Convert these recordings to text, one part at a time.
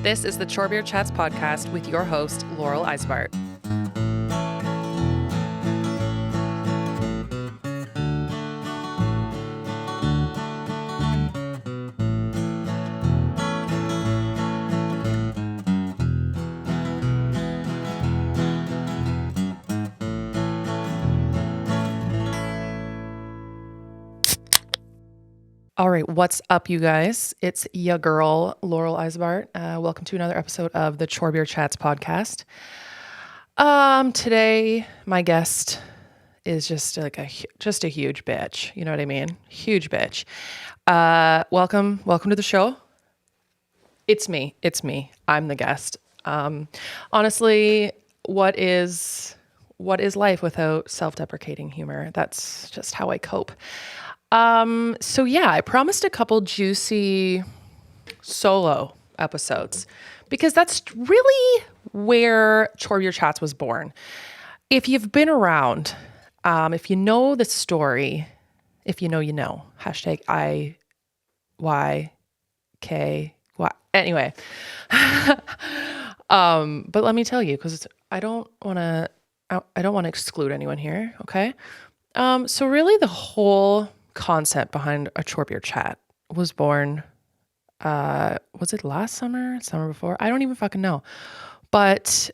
This is the Chore Beer Chats podcast with your host, Laurel Eisbart. All right, what's up, you guys? It's ya girl, Laurel Eisbart. Welcome to another episode of the Chore Beer Chats podcast. Today, my guest is just like a huge bitch. You know what I mean? Huge bitch. Welcome to the show. It's me. I'm the guest. Honestly, what is life without self-deprecating humor? That's just how I cope. So yeah, I promised a couple juicy solo episodes because that's really where Chore Beer Chats was born. If you've been around, if you know the story, if you know, you know, hashtag IYKY. Anyway, but let me tell you, because I don't want to exclude anyone here. Okay. So really the whole concept behind a Chore Beer Chat was born, was it last summer before? I don't even fucking know. But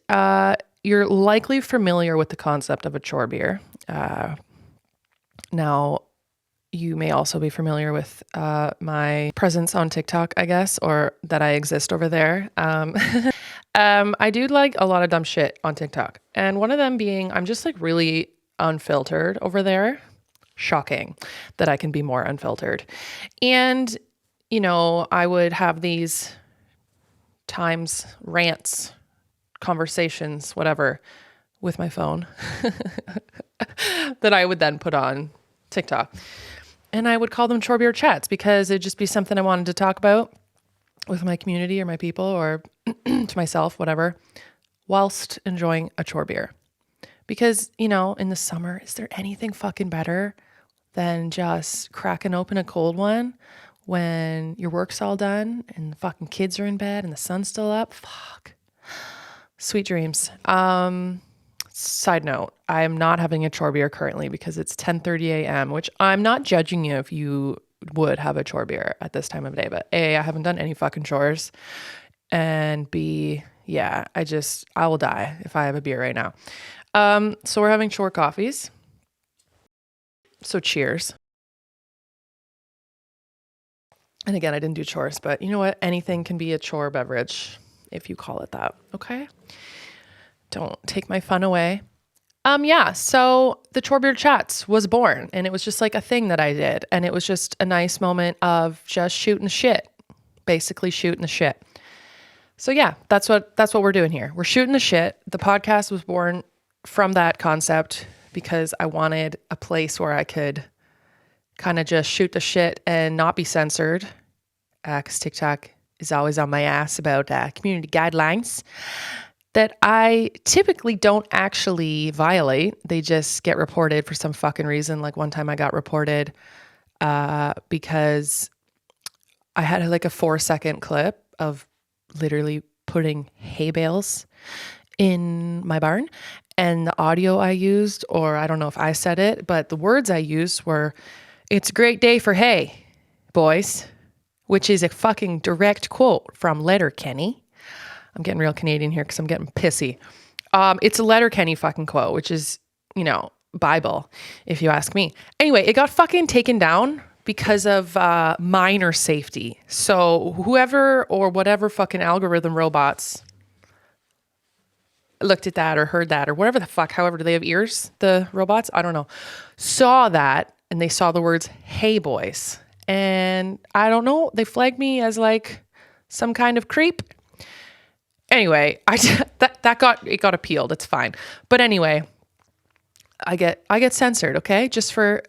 you're likely familiar with the concept of a chore beer. Now, you may also be familiar with my presence on TikTok, I guess, or that I exist over there. I do like a lot of dumb shit on TikTok. And one of them being, I'm just like really unfiltered over there. Shocking that I can be more unfiltered. And, you know, I would have these times, rants, conversations, whatever, with my phone that I would then put on TikTok. And I would call them Chore Beer Chats because it'd just be something I wanted to talk about with my community or my people or to myself, whatever, whilst enjoying a chore beer. Because, you know, in the summer, is there anything fucking better than just cracking open a cold one when your work's all done and the fucking kids are in bed and the sun's still up? Fuck. Sweet dreams. Side note, I am not having a chore beer currently because it's 10:30 a.m., which I'm not judging you if you would have a chore beer at this time of day, but A, I haven't done any fucking chores, and B, yeah, I will die if I have a beer right now. So we're having chore coffees. So cheers. And again, I didn't do chores, but you know what? Anything can be a chore beverage if you call it that. Okay. Don't take my fun away. Yeah. So the Chore Beer Chats was born and it was just like a thing that I did. And it was just a nice moment of just shooting the shit, basically shooting the shit. So yeah, that's what we're doing here. We're shooting the shit. The podcast was born from that concept because I wanted a place where I could kind of just shoot the shit and not be censored. Because TikTok is always on my ass about community guidelines that I typically don't actually violate. They just get reported for some fucking reason. Like one time I got reported because I had like a 4-second clip of literally putting hay bales in my barn. And the audio I used, or I don't know if I said it, but the words I used were, "It's a great day for hay, boys," which is a fucking direct quote from Letterkenny. I'm getting real Canadian here because I'm getting pissy. It's a Letterkenny fucking quote, which is, you know, Bible, if you ask me. Anyway, it got fucking taken down because of minor safety. So whoever or whatever fucking algorithm robots looked at that or heard that or whatever the fuck, however, do they have ears, the robots? I don't know. Saw that and they saw the words, "Hey boys." And I don't know, they flagged me as like some kind of creep. Anyway, it got appealed. It's fine. But anyway, I get censored, okay? Just for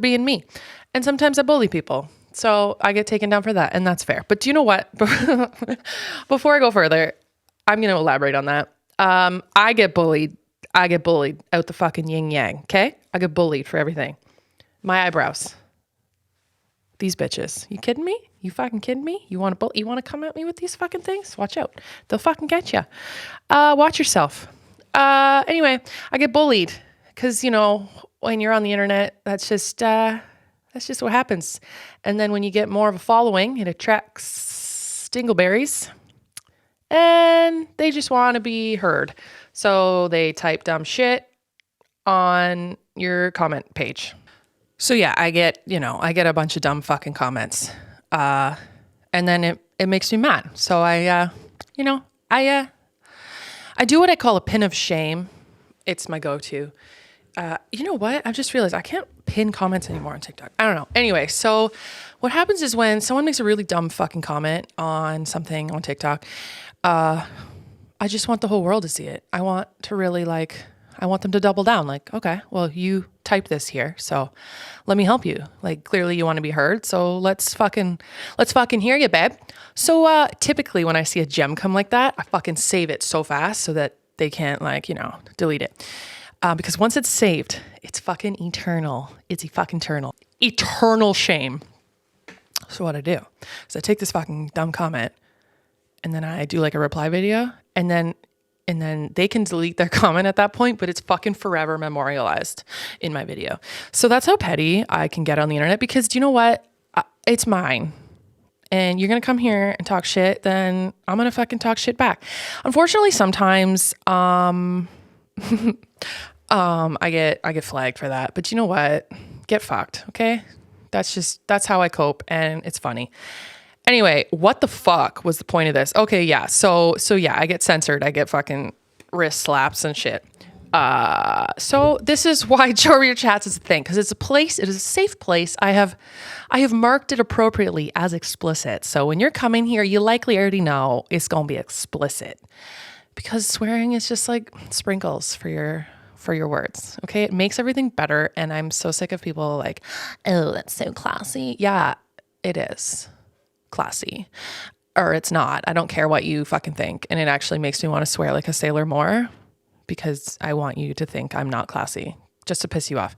being me. And sometimes I bully people. So I get taken down for that, and that's fair. But do you know what? Before I go further, I'm going to elaborate on that. I get bullied out the fucking yin yang, okay? I get bullied for everything. My eyebrows. These bitches. You kidding me? You fucking kidding me? You want to come at me with these fucking things? Watch out. They'll fucking get you. Watch yourself. Anyway, I get bullied because, when you're on the internet, that's just what happens. And then when you get more of a following, it attracts dingleberries and they just want to be heard. So they type dumb shit on your comment page. So yeah, I get a bunch of dumb fucking comments. And then it makes me mad. So I do what I call a pin of shame. It's my go-to. You know what? I've just realized I can't pin comments anymore on TikTok. I don't know. Anyway, so what happens is when someone makes a really dumb fucking comment on something on TikTok, I just want the whole world to see it. I want them to double down. Like, okay, well, you type this here, so let me help you. Like, clearly you want to be heard, so let's fucking hear you, babe. So typically when I see a gem come like that, I fucking save it so fast so that they can't delete it. Because once it's saved, it's fucking eternal. It's fucking eternal. Eternal shame. So what I do is I take this fucking dumb comment and then I do like a reply video and then they can delete their comment at that point, but it's fucking forever memorialized in my video. So that's how petty I can get on the internet because do you know what? It's mine. And you're going to come here and talk shit, then I'm going to fucking talk shit back. Unfortunately, sometimes I get flagged for that. But you know what? Get fucked, okay? That's how I cope, and it's funny. Anyway, what the fuck was the point of this? Okay, yeah. So yeah, I get censored. I get fucking wrist slaps and shit. So this is why Chorbier Chats is a thing, because it is a safe place. I have marked it appropriately as explicit. So when you're coming here, you likely already know it's going to be explicit because swearing is just like sprinkles for your words. Okay. It makes everything better. And I'm so sick of people like, oh, that's so classy. Yeah, it is classy or it's not. I don't care what you fucking think. And it actually makes me want to swear like a sailor more because I want you to think I'm not classy just to piss you off.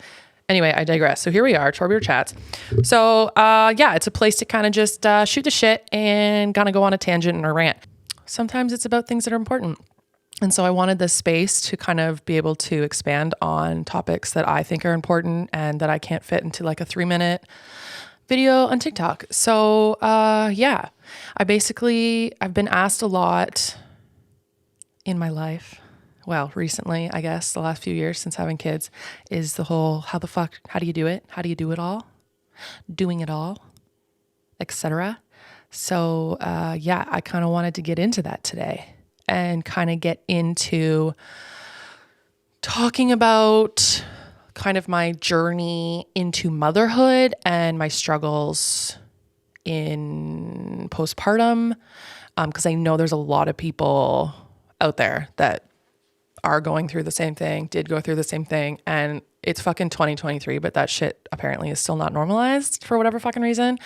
Anyway, I digress. So here we are, Chorbier Chats. So yeah, it's a place to kind of just shoot the shit and kind of go on a tangent and a rant. Sometimes it's about things that are important. And so I wanted this space to kind of be able to expand on topics that I think are important and that I can't fit into like a 3-minute video on TikTok. So yeah, I've been asked a lot in my life. Well, recently, I guess the last few years since having kids is the whole, how do you do it? How do you do it all? Doing it all, etc. So yeah, I kind of wanted to get into that today and kind of get into talking about kind of my journey into motherhood and my struggles in postpartum. Because I know there's a lot of people out there that are going through the same thing, did go through the same thing. And it's fucking 2023, but that shit apparently is still not normalized for whatever fucking reason.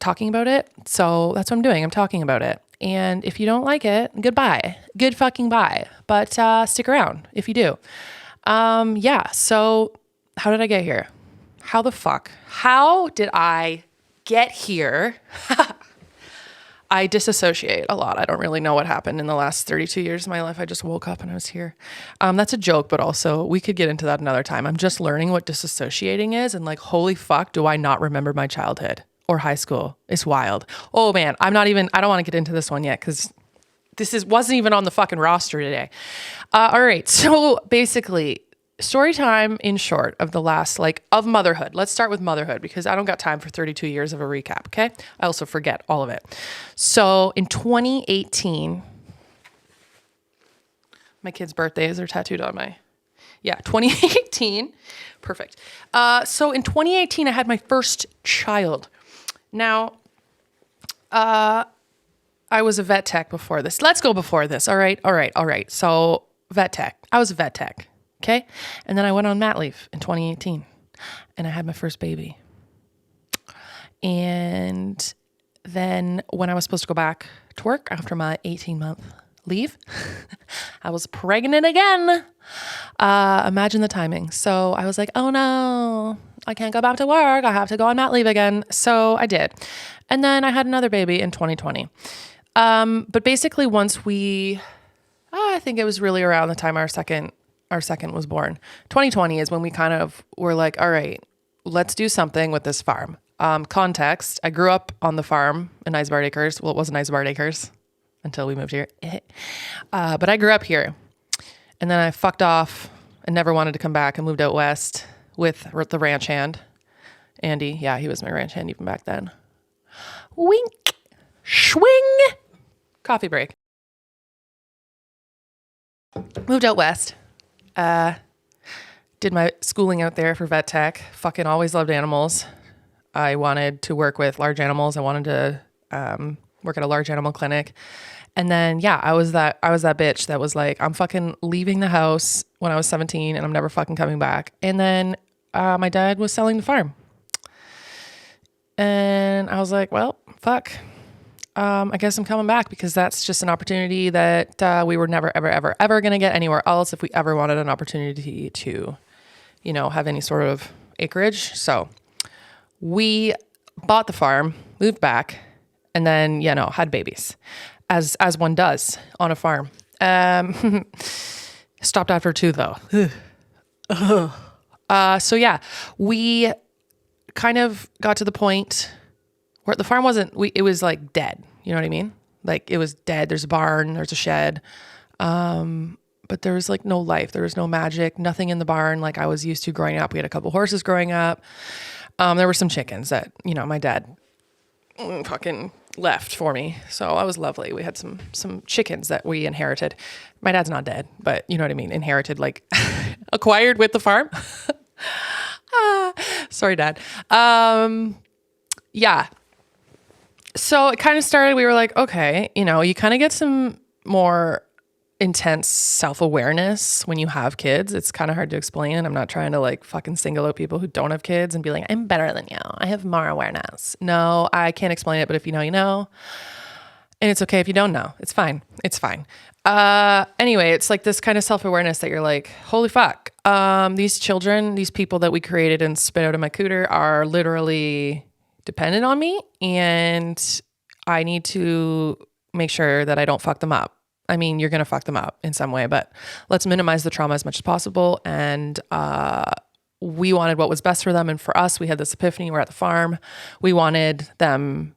Talking about it. So that's what I'm doing. I'm talking about it. And if you don't like it, goodbye. Good fucking bye. But stick around if you do. Yeah. So how did I get here? How the fuck? How did I get here? I disassociate a lot. I don't really know what happened in the last 32 years of my life. I just woke up and I was here. That's a joke, but also we could get into that another time. I'm just learning what disassociating is. And like, holy fuck, do I not remember my childhood or high school? It's wild. Oh man, I don't want to get into this one yet because wasn't even on the fucking roster today. All right. So basically, story time in short of the last, of motherhood. Let's start with motherhood because I don't got time for 32 years of a recap, okay? I also forget all of it. So in 2018, my kids' birthdays are tattooed on 2018. Perfect. So in 2018, I had my first child. Now, I was a vet tech before this. Let's go before this. All right. So vet tech. I was a vet tech. Okay. And then I went on mat leave in 2018 and I had my first baby. And then when I was supposed to go back to work after my 18-month leave, I was pregnant again. Imagine the timing. So I was like, oh no, I can't go back to work. I have to go on mat leave again. So I did. And then I had another baby in 2020. But basically I think it was really around the time our second was born. 2020 is when we kind of were like, all right, let's do something with this farm. Context, I grew up on the farm in Isbard Acres. Well, it wasn't Isbard Acres until we moved here. But I grew up here. And then I fucked off and never wanted to come back and moved out west with the ranch hand. Andy, yeah, he was my ranch hand even back then. Wink, swing, coffee break. Moved out west. Did my schooling out there for vet tech. Fucking always loved animals. I wanted to work with large animals. I wanted to work at a large animal clinic. And then, yeah, I was that bitch that was like, I'm fucking leaving the house when I was 17 and I'm never fucking coming back. And then my dad was selling the farm. And I was like, well, fuck. I guess I'm coming back because that's just an opportunity that we were never, ever, ever, ever going to get anywhere else if we ever wanted an opportunity to, have any sort of acreage. So we bought the farm, moved back, and then, had babies. As one does on a farm. Stopped after 2 though. So yeah, we kind of got to the point where the farm it was like dead. You know what I mean? Like it was dead. There's a barn, there's a shed. But there was like no life. There was no magic, nothing in the barn like I was used to growing up. We had a couple horses growing up. There were some chickens that, my dad fucking left for me. So I was lovely. We had some chickens that we inherited. My dad's not dead, but you know what I mean? Inherited, like acquired with the farm. Sorry, Dad. Yeah. So it kind of started, we were like, okay, you kind of get some more intense self-awareness when you have kids. It's kind of hard to explain. I'm not trying to like fucking single out people who don't have kids and be like, I'm better than you. I have more awareness. No, I can't explain it, but if you know, you know. And it's okay if you don't know. It's fine. It's fine. Anyway, it's like this kind of self-awareness that you're like, holy fuck. These children, these people that we created and spit out of my cooter are literally dependent on me. And I need to make sure that I don't fuck them up. I mean, you're going to fuck them up in some way, but let's minimize the trauma as much as possible. And we wanted what was best for them. And for us, we had this epiphany. We're at the farm. We wanted them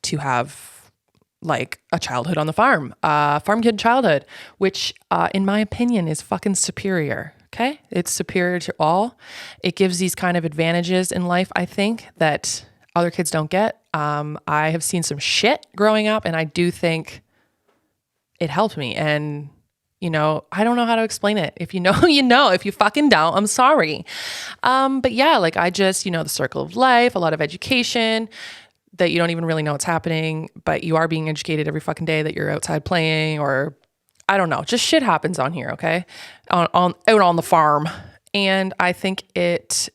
to have like a childhood on the farm, farm kid childhood, which in my opinion is fucking superior. Okay. It's superior to all. It gives these kind of advantages in life, I think, that other kids don't get. I have seen some shit growing up, and I do think it helped me. And, I don't know how to explain it. If you know, you know. If you fucking don't, I'm sorry. But yeah, like I just, the circle of life, a lot of education that you don't even really know what's happening, but you are being educated every fucking day that you're outside playing, or I don't know, just shit happens on here. Okay. Out on the farm. And I think it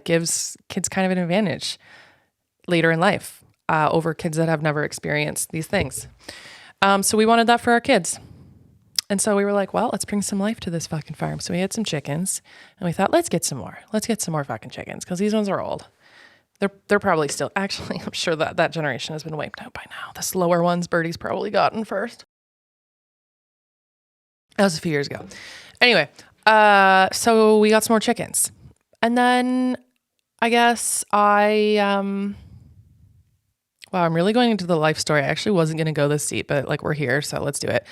gives kids kind of an advantage later in life, over kids that have never experienced these things. So we wanted that for our kids. And so we were like, well, let's bring some life to this fucking farm. So we had some chickens and we thought, let's get some more fucking chickens. Cause these ones are old. They're probably still, actually, I'm sure that generation has been wiped out by now. The slower ones, Birdie's probably gotten first. That was a few years ago. Anyway, so we got some more chickens. And then I guess wow, I'm really going into the life story. I actually wasn't going to go this deep, but like we're here, so let's do it.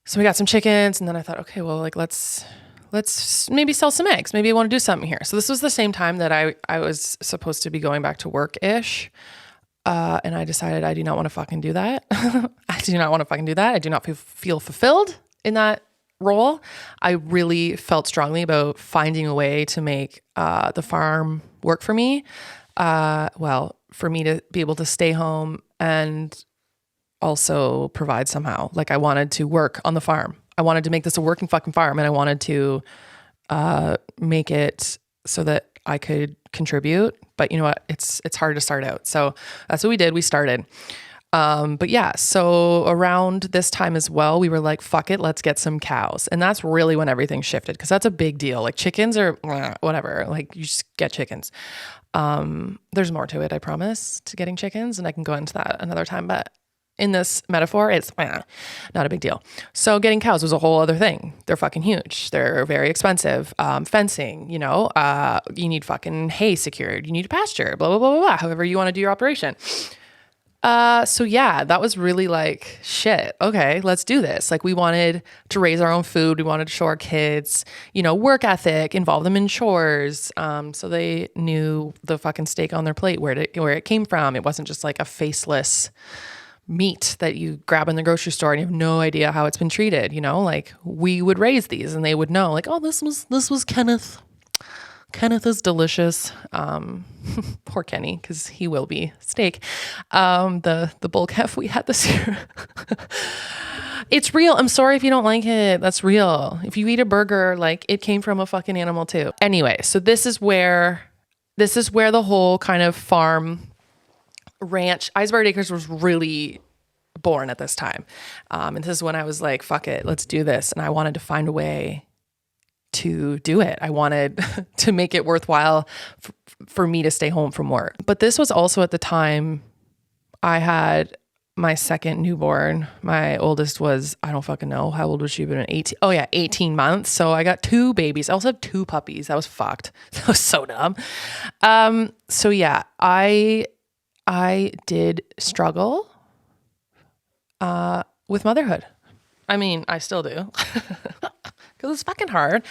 So we got some chickens, and then I thought, okay, well, like let's maybe sell some eggs. Maybe I want to do something here. So this was the same time that I was supposed to be going back to work-ish. And I decided I do not want to fucking do that. I do not want to fucking do that. I do not feel fulfilled in that role. I really felt strongly about finding a way to make the farm work for me. For me to be able to stay home and also provide somehow. Like I wanted to work on the farm. I wanted to make this a working fucking farm, and I wanted to make it so that I could contribute. But you know what? It's hard to start out. So that's what we did. We started. But yeah, so around this time as well, we were like, fuck it, let's get some cows. And that's really when everything shifted, because that's a big deal. Like chickens are whatever, like you just get chickens. There's more to it, I promise, to getting chickens, and I can go into that another time. But in this metaphor, it's not a big deal. So getting cows was a whole other thing. They're fucking huge. They're very expensive. Fencing, you need fucking hay secured. You need pasture, blah, blah, blah, blah, blah, however you want to do your operation. So yeah, that was really like, shit, okay, let's do this. Like we wanted to raise our own food. We wanted to show our kids, work ethic, involve them in chores. So they knew the fucking steak on their plate, where it came from. It wasn't just like a faceless meat that you grab in the grocery store and you have no idea how it's been treated. Like we would raise these and they would know like, oh, this was Kenneth. Kenneth is delicious. Poor Kenny, because he will be steak. The bull calf we had this year. It's real. I'm sorry if you don't like it. That's real. If you eat a burger, like it came from a fucking animal too. Anyway, so this is where the whole kind of farm ranch, Iceberg Acres was really born at this time. And this is when I was like, fuck it, let's do this. And I wanted to find a way to do it. I wanted to make it worthwhile for me to stay home from work. But this was also at the time I had my second newborn. My oldest was, I don't fucking know. How old was she? Been 18. Oh yeah, 18 months. So I got 2 babies. I also have 2 puppies. That was fucked. That was so dumb. So yeah, I did struggle with motherhood. I mean, I still do. Because it's fucking hard.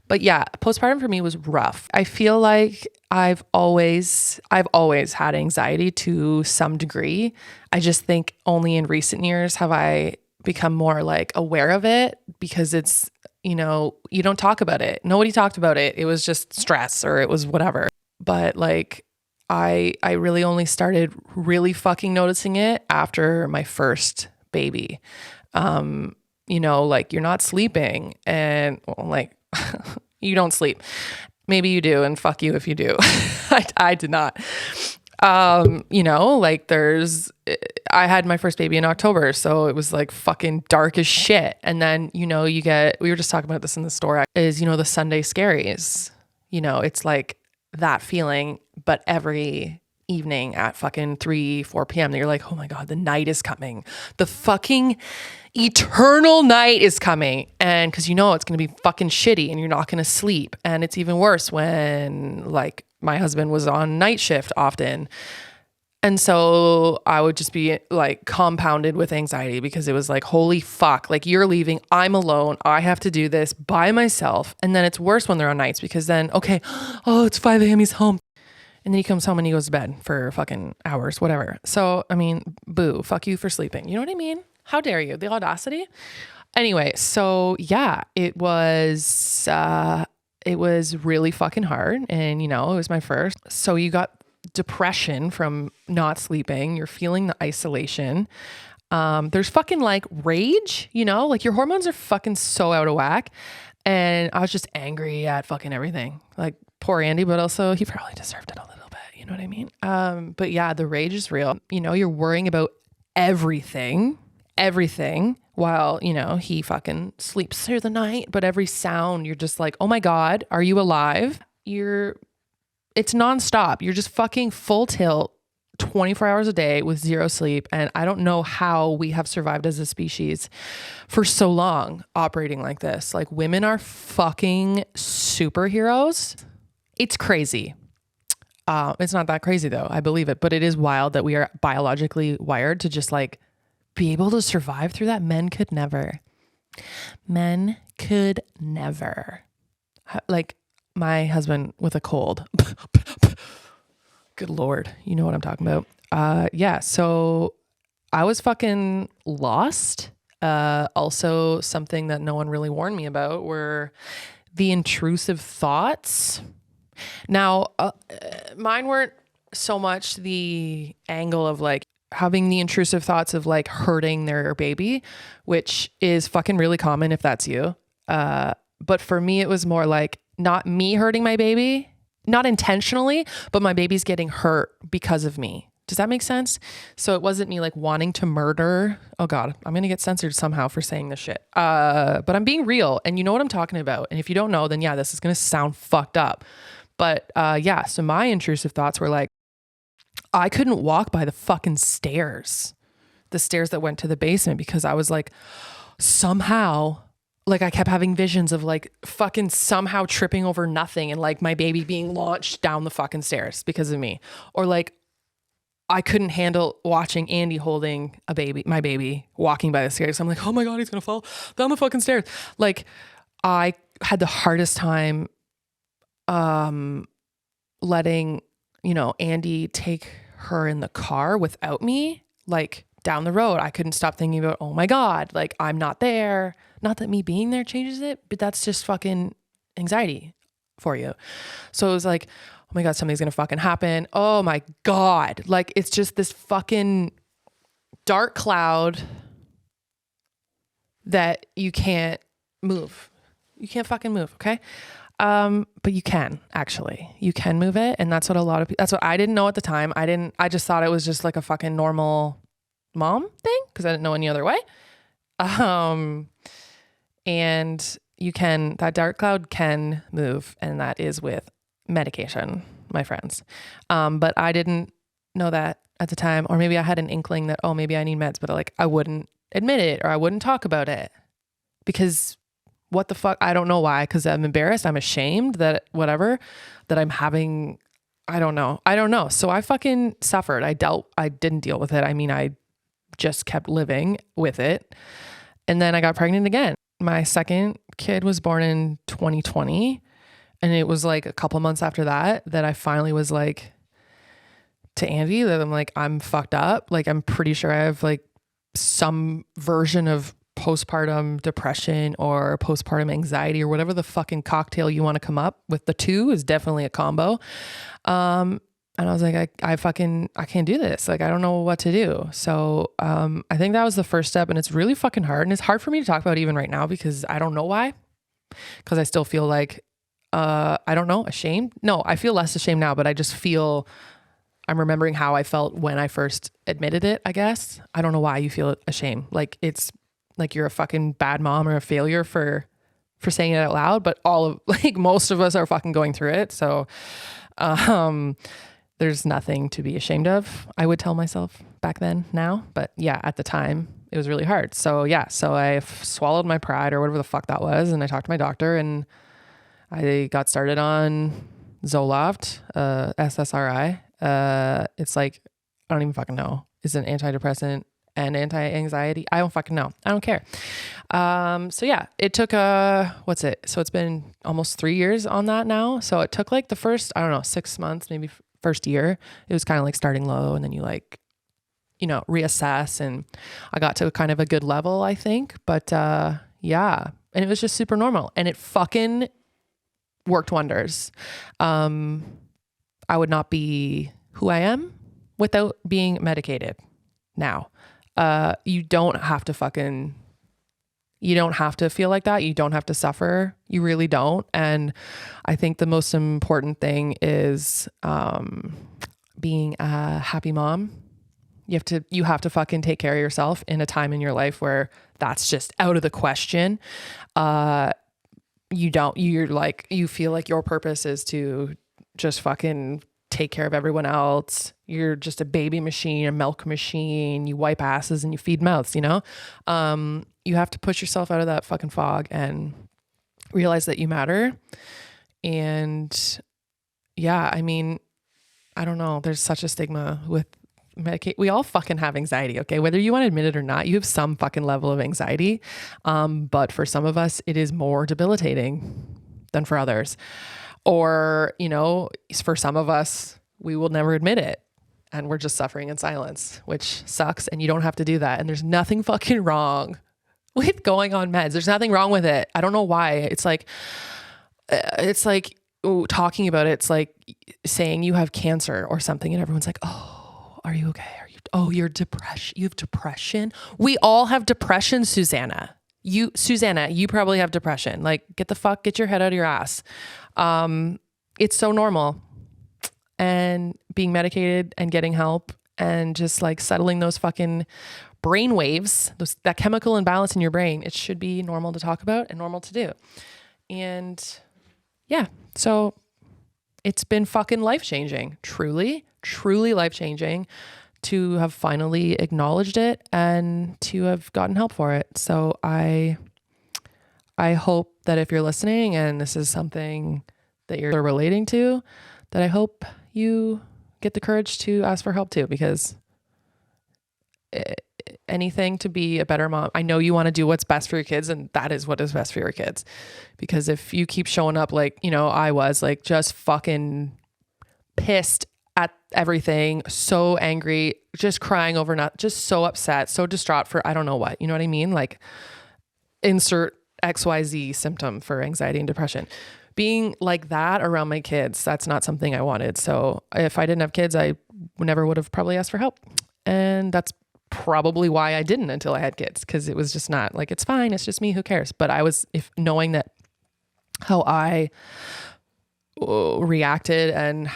But yeah, postpartum for me was rough. I feel like I've always had anxiety to some degree. I just think only in recent years have I become more like aware of it, because it's, you don't talk about it. Nobody talked about it. It was just stress or it was whatever. But like I really only started really fucking noticing it after my first baby. Like you're not sleeping and like you don't sleep. Maybe you do, and fuck you if you do. I did not. Like I had my first baby in October, so it was like fucking dark as shit. And then, we were just talking about this in the store, is, the Sunday scaries. It's like that feeling, but every evening at fucking 3-4 p.m. that you're like, oh my God, the night is coming. The fucking eternal night is coming. And because it's going to be fucking shitty and you're not going to sleep. And it's even worse when like my husband was on night shift often. And so I would just be like compounded with anxiety, because it was like, holy fuck, like you're leaving, I'm alone, I have to do this by myself. And then it's worse when they're on nights, because then, okay, oh, it's 5 a.m. he's home. And then he comes home and he goes to bed for fucking hours, whatever. So, I mean, boo, fuck you for sleeping. You know what I mean? How dare you? The audacity. Anyway, so yeah, it was really fucking hard. And, it was my first. So you got depression from not sleeping. You're feeling the isolation. There's fucking like rage, like your hormones are fucking so out of whack. And I was just angry at fucking everything. Like poor Andy, but also he probably deserved it a little bit. You know what I mean? But yeah, the rage is real. You're worrying about everything while, he fucking sleeps through the night. But every sound, you're just like, oh my God, are you alive? It's nonstop. You're just fucking full tilt 24 hours a day with 0 sleep. And I don't know how we have survived as a species for so long operating like this. Like women are fucking superheroes. It's crazy. It's not that crazy though. I believe it, but it is wild that we are biologically wired to just like be able to survive through that. Men could never. Like my husband with a cold. Good Lord. You know what I'm talking about. Yeah. So I was fucking lost. Also something that no one really warned me about were the intrusive thoughts. Now, mine weren't so much the angle of like having the intrusive thoughts of like hurting their baby, which is fucking really common if that's you. But for me, it was more like not me hurting my baby, not intentionally, but my baby's getting hurt because of me. Does that make sense? So it wasn't me like wanting to murder. Oh God, I'm going to get censored somehow for saying this shit. But I'm being real and you know what I'm talking about. And if you don't know, then yeah, this is going to sound fucked up. But yeah, so my intrusive thoughts were like, I couldn't walk by the fucking stairs, the stairs that went to the basement, because I was like, somehow, like I kept having visions of like fucking somehow tripping over nothing and like my baby being launched down the fucking stairs because of me. Or like, I couldn't handle watching Andy holding my baby walking by the stairs. I'm like, oh my God, he's going to fall down the fucking stairs. Like I had the hardest time, letting, Andy take her in the car without me, like down the road. I couldn't stop thinking about, oh my God, like I'm not there. Not that me being there changes it, but that's just fucking anxiety for you. So it was like, oh my God, something's going to fucking happen. Oh my God. Like it's just this fucking dark cloud that you can't move. You can't fucking move. Okay. But you can you can move it. And that's what that's what I didn't know at the time. I just thought it was just like a fucking normal mom thing, 'cause I didn't know any other way. And that dark cloud can move, and that is with medication, my friends. But I didn't know that at the time, or maybe I had an inkling that, oh, maybe I need meds, but like I wouldn't admit it or I wouldn't talk about it because what the fuck? I don't know why. 'Cause I'm embarrassed. I'm ashamed that I'm having, I don't know. So I fucking suffered. I didn't deal with it. I mean, I just kept living with it. And then I got pregnant again. My second kid was born in 2020. And it was like a couple months after that I finally was like to Andy that I'm like, I'm fucked up. Like, I'm pretty sure I have like some version of postpartum depression or postpartum anxiety or whatever the fucking cocktail you want to come up with. The two is definitely a combo. And I was like, I can't do this. Like, I don't know what to do. So, I think that was the first step, and it's really fucking hard. And it's hard for me to talk about even right now because I don't know why. 'Cause I still feel like, I don't know, ashamed. No, I feel less ashamed now, but I just feel I'm remembering how I felt when I first admitted it, I guess. I don't know why you feel ashamed. Like it's like you're a fucking bad mom or a failure for saying it out loud, but most of us are fucking going through it. So, there's nothing to be ashamed of, I would tell myself back then now. But yeah, at the time it was really hard. So yeah, so I swallowed my pride or whatever the fuck that was. And I talked to my doctor and I got started on Zoloft, SSRI. It's like, I don't even fucking know. It's an antidepressant and anti-anxiety. I don't fucking know. I don't care. So yeah, it took, what's it? So it's been almost 3 years on that now. So it took like the first, I don't know, 6 months, maybe first year. It was kind of like starting low and then you like, reassess, and I got to kind of a good level, I think. But, yeah, and it was just super normal and it fucking worked wonders. I would not be who I am without being medicated now. You don't have to feel like that. You don't have to suffer. You really don't. And I think the most important thing is, being a happy mom. You have to fucking take care of yourself in a time in your life where that's just out of the question. You feel like your purpose is to just fucking take care of everyone else. You're just a baby machine, a milk machine. You wipe asses and you feed mouths, you have to push yourself out of that fucking fog and realize that you matter. And yeah, I mean, I don't know. There's such a stigma with Medicaid. We all fucking have anxiety. Okay. Whether you want to admit it or not, you have some fucking level of anxiety. But for some of us, it is more debilitating than for others. Or, for some of us, we will never admit it and we're just suffering in silence, which sucks. And you don't have to do that. And there's nothing fucking wrong with going on meds. There's nothing wrong with it. I don't know why. It's like talking about it. It's like saying you have cancer or something and everyone's like, oh, are you okay? You're depression. You have depression. We all have depression, Susanna. You probably have depression. Like, get your head out of your ass. It's so normal. And being medicated and getting help and just like settling those fucking brain waves, that chemical imbalance in your brain. It should be normal to talk about and normal to do. And yeah, so it's been fucking life-changing, truly life-changing to have finally acknowledged it and to have gotten help for it. So I hope that if you're listening and this is something that you're relating to, that I hope you get the courage to ask for help too, because anything to be a better mom. I know you want to do what's best for your kids, and that is what is best for your kids. Because if you keep showing up like, you know, I was like just fucking pissed at everything, so angry, just crying over just so upset, so distraught for I don't know what, you know what I mean? Like insert XYZ symptom for anxiety and depression. Being like that around my kids, that's not something I wanted. So if I didn't have kids, I never would have probably asked for help. And that's probably why I didn't until I had kids, because it was just not like, it's fine, it's just me, who cares? But I was, if knowing that how I reacted and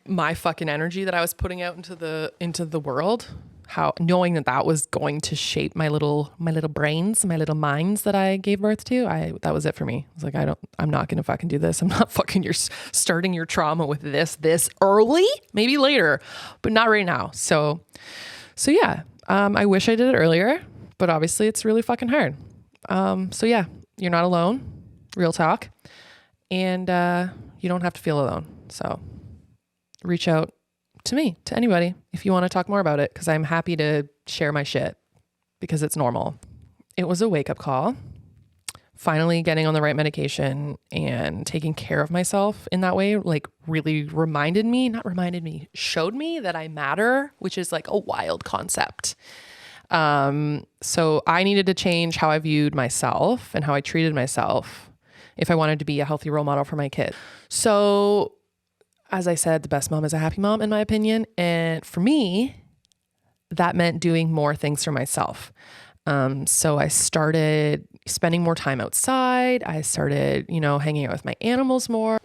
my fucking energy that I was putting out into the world, how knowing that was going to shape my little brains, my little minds that I gave birth to, that was it for me. I was like, I'm not going to fucking do this. I'm not fucking starting your trauma with this early, maybe later, but not right now. So yeah, I wish I did it earlier, but obviously it's really fucking hard. So yeah, you're not alone, real talk. And, you don't have to feel alone. So reach out to me, to anybody, if you want to talk more about it, because I'm happy to share my shit because it's normal. It was a wake-up call. Finally getting on the right medication and taking care of myself in that way, like really showed me that I matter, which is like a wild concept. So I needed to change how I viewed myself and how I treated myself if I wanted to be a healthy role model for my kid. So as I said, the best mom is a happy mom, in my opinion. And for me, that meant doing more things for myself. So I started spending more time outside. I started, hanging out with my animals more.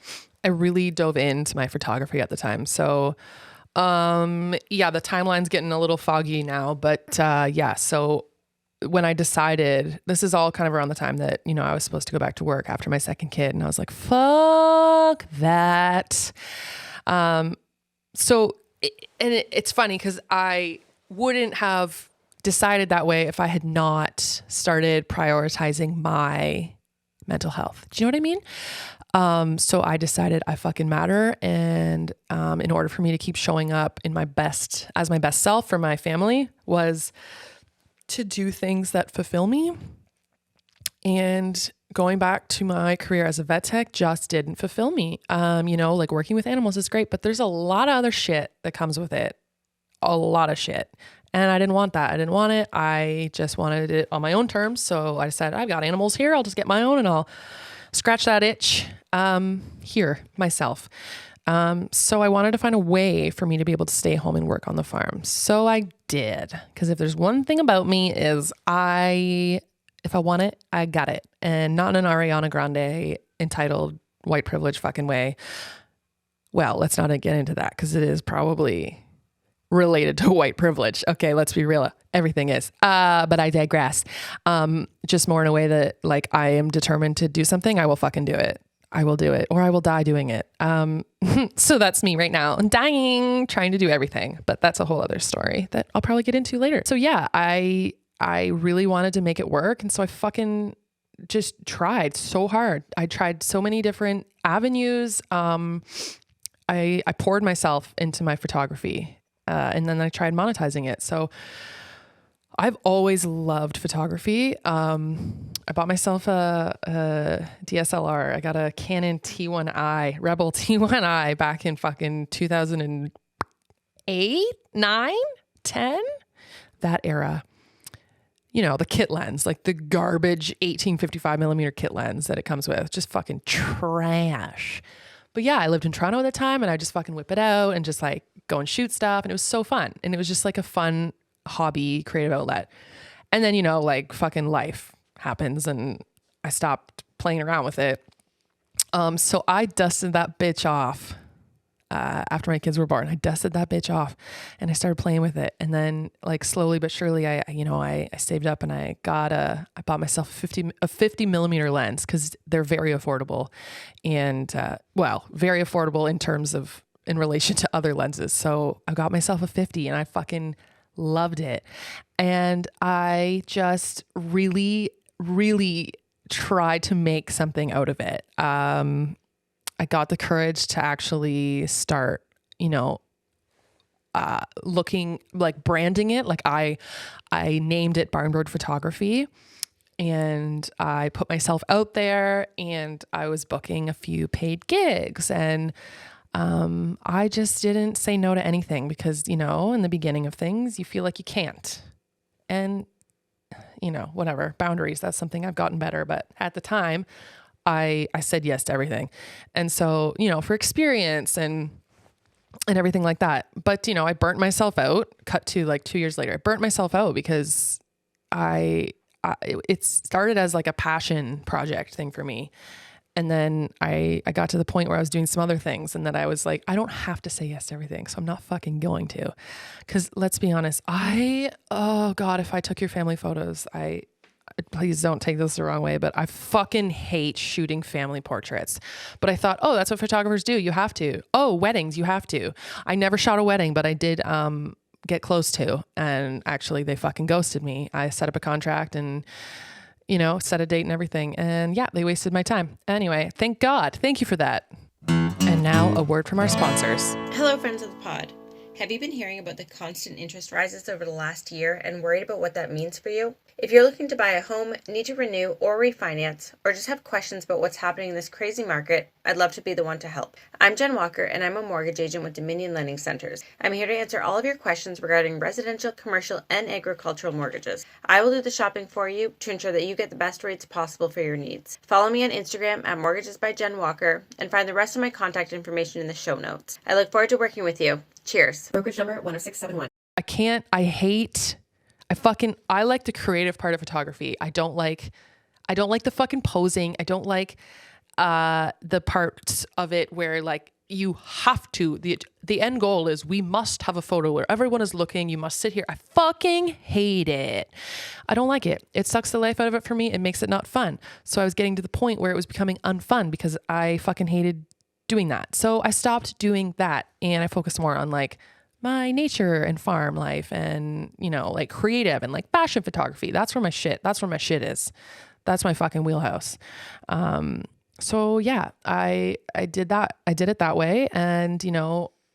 I really dove into my photography at the time. So, the timeline's getting a little foggy now, but, so when I decided, this is all kind of around the time that, I was supposed to go back to work after my second kid, and I was like, fuck that. It's funny because I wouldn't have decided that way if I had not started prioritizing my mental health. Do you know what I mean? So I decided I fucking matter. And, in order for me to keep showing up as my best self for my family was to do things that fulfill me. And going back to my career as a vet tech just didn't fulfill me. Like working with animals is great, but there's a lot of other shit that comes with it. A lot of shit. And I didn't want that. I didn't want it. I just wanted it on my own terms. So I decided I've got animals here. I'll just get my own and I'll scratch that itch here myself. So I wanted to find a way for me to be able to stay home and work on the farm. So I did. Because if there's one thing about me is if I want it, I got it. And not in an Ariana Grande entitled white privilege fucking way. Well, let's not get into that because it is probably related to white privilege. Okay, let's be real. Everything is. But I digress. Just more in a way that like I am determined to do something, I will fucking do it. I will do it or I will die doing it. So that's me right now. I'm dying, trying to do everything, but that's a whole other story that I'll probably get into later. So yeah, I really wanted to make it work. And so I fucking just tried so hard. I tried so many different avenues. I poured myself into my photography, and then I tried monetizing it. So I've always loved photography. I bought myself a DSLR. I got a Canon T1i, Rebel T1i back in fucking 2008, 9, 10, that era. The kit lens, like the garbage 1855 millimeter kit lens that it comes with, just fucking trash. But yeah, I lived in Toronto at the time and I just fucking whip it out and just like go and shoot stuff. And it was so fun. And it was just like a fun hobby, creative outlet. And then, like fucking life happens and I stopped playing around with it. So I dusted that bitch off after my kids were born. I dusted that bitch off and I started playing with it. And then like slowly but surely, I saved up and I bought myself a 50 millimeter lens because they're very affordable and, very affordable in relation to other lenses. So I got myself a 50 and I fucking loved it. And I just really, really tried to make something out of it. I got the courage to actually start, looking like branding it. Like I named it Barnboard Photography and I put myself out there and I was booking a few paid gigs and, I just didn't say no to anything because, in the beginning of things, you feel like you can't. And, whatever, boundaries, that's something I've gotten better. But at the time, I said yes to everything. And so, for experience and everything like that. But, I burnt myself out, cut to like 2 years later. I burnt myself out because it started as like a passion project thing for me. And then I got to the point where I was doing some other things and then I was like, I don't have to say yes to everything. So I'm not fucking going to, cause let's be honest. Oh God, if I took your family photos, please don't take this the wrong way, but I fucking hate shooting family portraits. But I thought, oh, that's what photographers do. You have to. Oh, weddings, you have to. I never shot a wedding, but I did, get close to, and actually they fucking ghosted me. I set up a contract and set a date and everything. And yeah, they wasted my time. Anyway, thank God. Thank you for that. And now a word from our sponsors. Hello, friends of the pod. Have you been hearing about the constant interest rises over the last year and worried about what that means for you? If you're looking to buy a home, need to renew or refinance, or just have questions about what's happening in this crazy market, I'd love to be the one to help. I'm Jen Walker, and I'm a mortgage agent with Dominion Lending Centers. I'm here to answer all of your questions regarding residential, commercial, and agricultural mortgages. I will do the shopping for you to ensure that you get the best rates possible for your needs. Follow me on Instagram at Mortgages by Jen Walker, and find the rest of my contact information in the show notes. I look forward to working with you. Cheers. Brokerage number 10671. I like the creative part of photography. I don't like the fucking posing. I don't like the parts of it where like you have to, the end goal is we must have a photo where everyone is looking. You must sit here. I fucking hate it. I don't like it. It sucks the life out of it for me. It makes it not fun. So I was getting to the point where it was becoming unfun because I fucking hated doing that. So I stopped doing that and I focused more on like my nature and farm life and, like creative and like fashion photography. That's where my shit is. That's my fucking wheelhouse. So yeah, I did that. I did it that way. And,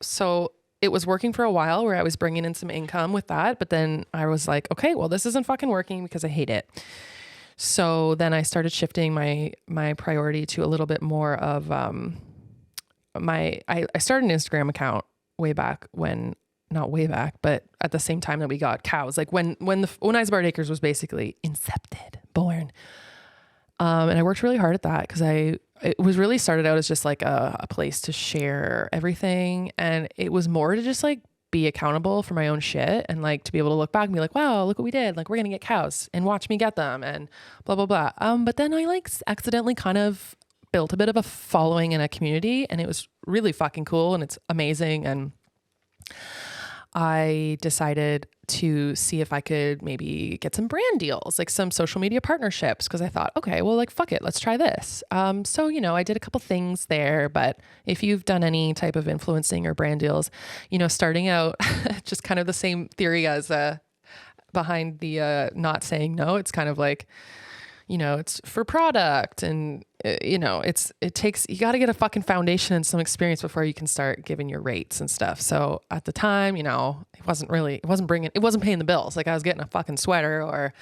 so it was working for a while where I was bringing in some income with that. But then I was like, okay, well, this isn't fucking working because I hate it. So then I started shifting my priority to a little bit more of, I started an Instagram account way back when, not way back, but at the same time that we got cows, like when Isbard Acres was basically born. And I worked really hard at that because it was really started out as just like a place to share everything. And it was more to just like be accountable for my own shit and like to be able to look back and be like, wow, look what we did. Like we're going to get cows and watch me get them and blah, blah, blah. But then I like accidentally kind of built a bit of a following in a community and it was really fucking cool and it's amazing. And I decided to see if I could maybe get some brand deals, like some social media partnerships. Cause I thought, okay, well, like, fuck it, let's try this. So, I did a couple things there, but if you've done any type of influencing or brand deals, starting out, just kind of the same theory as, behind the, not saying no, it's kind of like, it's for product and, you got to get a fucking foundation and some experience before you can start giving your rates and stuff. So at the time, it wasn't paying the bills. Like I was getting a fucking sweater or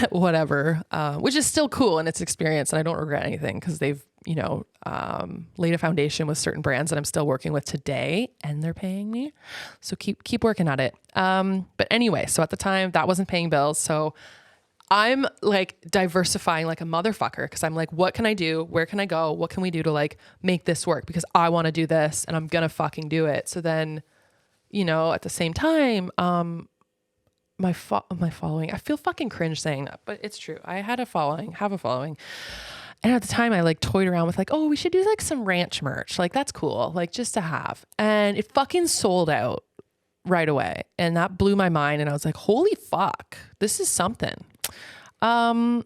whatever, which is still cool in its experience. And I don't regret anything because they've, laid a foundation with certain brands that I'm still working with today and they're paying me. So keep working at it. But anyway, so at the time that wasn't paying bills. So I'm like diversifying like a motherfucker because I'm like, what can I do? Where can I go? What can we do to like make this work? Because I want to do this and I'm going to fucking do it. So then, at the same time, my following, I feel fucking cringe saying that, but it's true. I have a following. And at the time I like toyed around with like, oh, we should do like some ranch merch. Like that's cool. Like just to have. And it fucking sold out right away. And that blew my mind. And I was like, holy fuck, this is something. But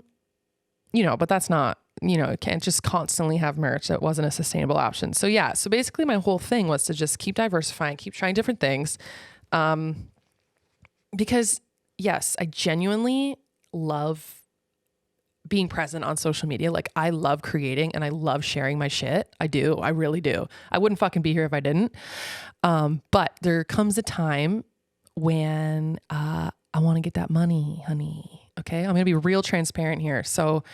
that's not, you can't just constantly have merch. That wasn't a sustainable option. So yeah. So basically my whole thing was to just keep diversifying, keep trying different things. Because yes, I genuinely love being present on social media. Like I love creating and I love sharing my shit. I do. I really do. I wouldn't fucking be here if I didn't. But there comes a time when, I want to get that money, honey. Okay. I'm going to be real transparent here. So,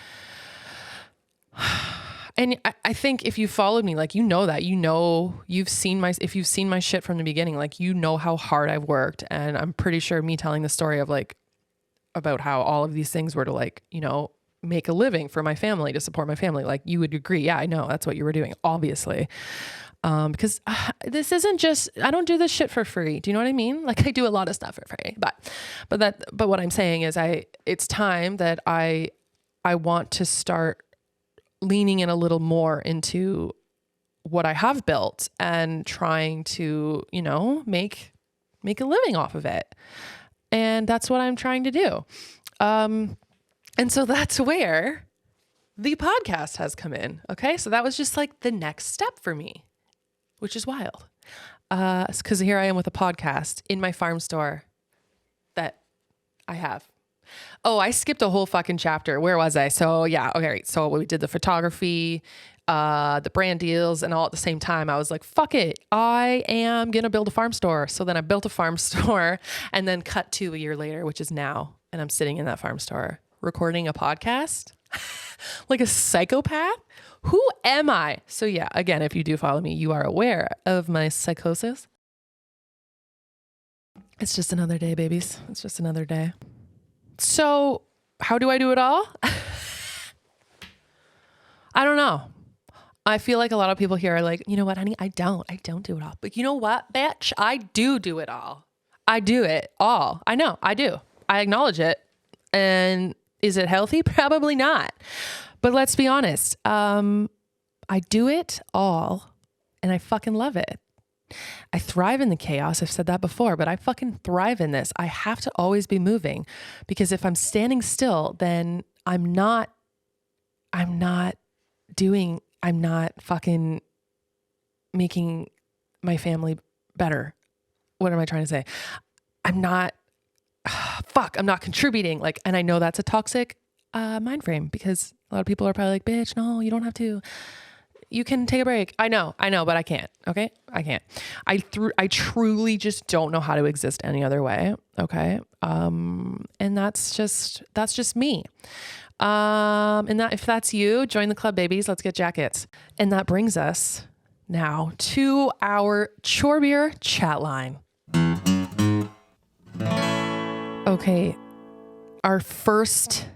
and I think if you followed me, like, that, if you've seen my shit from the beginning, like, how hard I've worked. And I'm pretty sure me telling the story of like, about how all of these things were to like, make a living for my family, to support my family. Like you would agree. Yeah, I know that's what you were doing, obviously. Because this isn't just, I don't do this shit for free. Do you know what I mean? Like I do a lot of stuff for free, but what I'm saying is it's time that I want to start leaning in a little more into what I have built and trying to, make a living off of it. And that's what I'm trying to do. And so that's where the podcast has come in. Okay. So that was just like the next step for me, which is wild. Cause here I am with a podcast in my farm store that I have. Oh, I skipped a whole fucking chapter. Where was I? So yeah. Okay. Right. So we did the photography, the brand deals, and all at the same time. I was like, fuck it. I am going to build a farm store. So then I built a farm store and then cut to a year later, which is now. And I'm sitting in that farm store recording a podcast like a psychopath. Who am I? So yeah, again, if you do follow me, you are aware of my psychosis. It's just another day, babies. It's just another day. So how do I do it all? I don't know. I feel like a lot of people here are like, you know what, honey? I don't do it all. But you know what, bitch? I do it all. I do it all. I know I do. I acknowledge it. And is it healthy? Probably not. But let's be honest. I do it all and I fucking love it. I thrive in the chaos. I've said that before, but I fucking thrive in this. I have to always be moving because if I'm standing still, then I'm not fucking making my family better. What am I trying to say? I'm not contributing. Like, and I know that's a toxic mind frame because a lot of people are probably like, bitch, no, you don't have to. You can take a break. I know, but I can't. Okay. I can't. I truly just don't know how to exist any other way. Okay. And that's just me. And that if that's you, join the club, babies. Let's get jackets. And that brings us now to our Chore Beer chat line. Okay. Our first,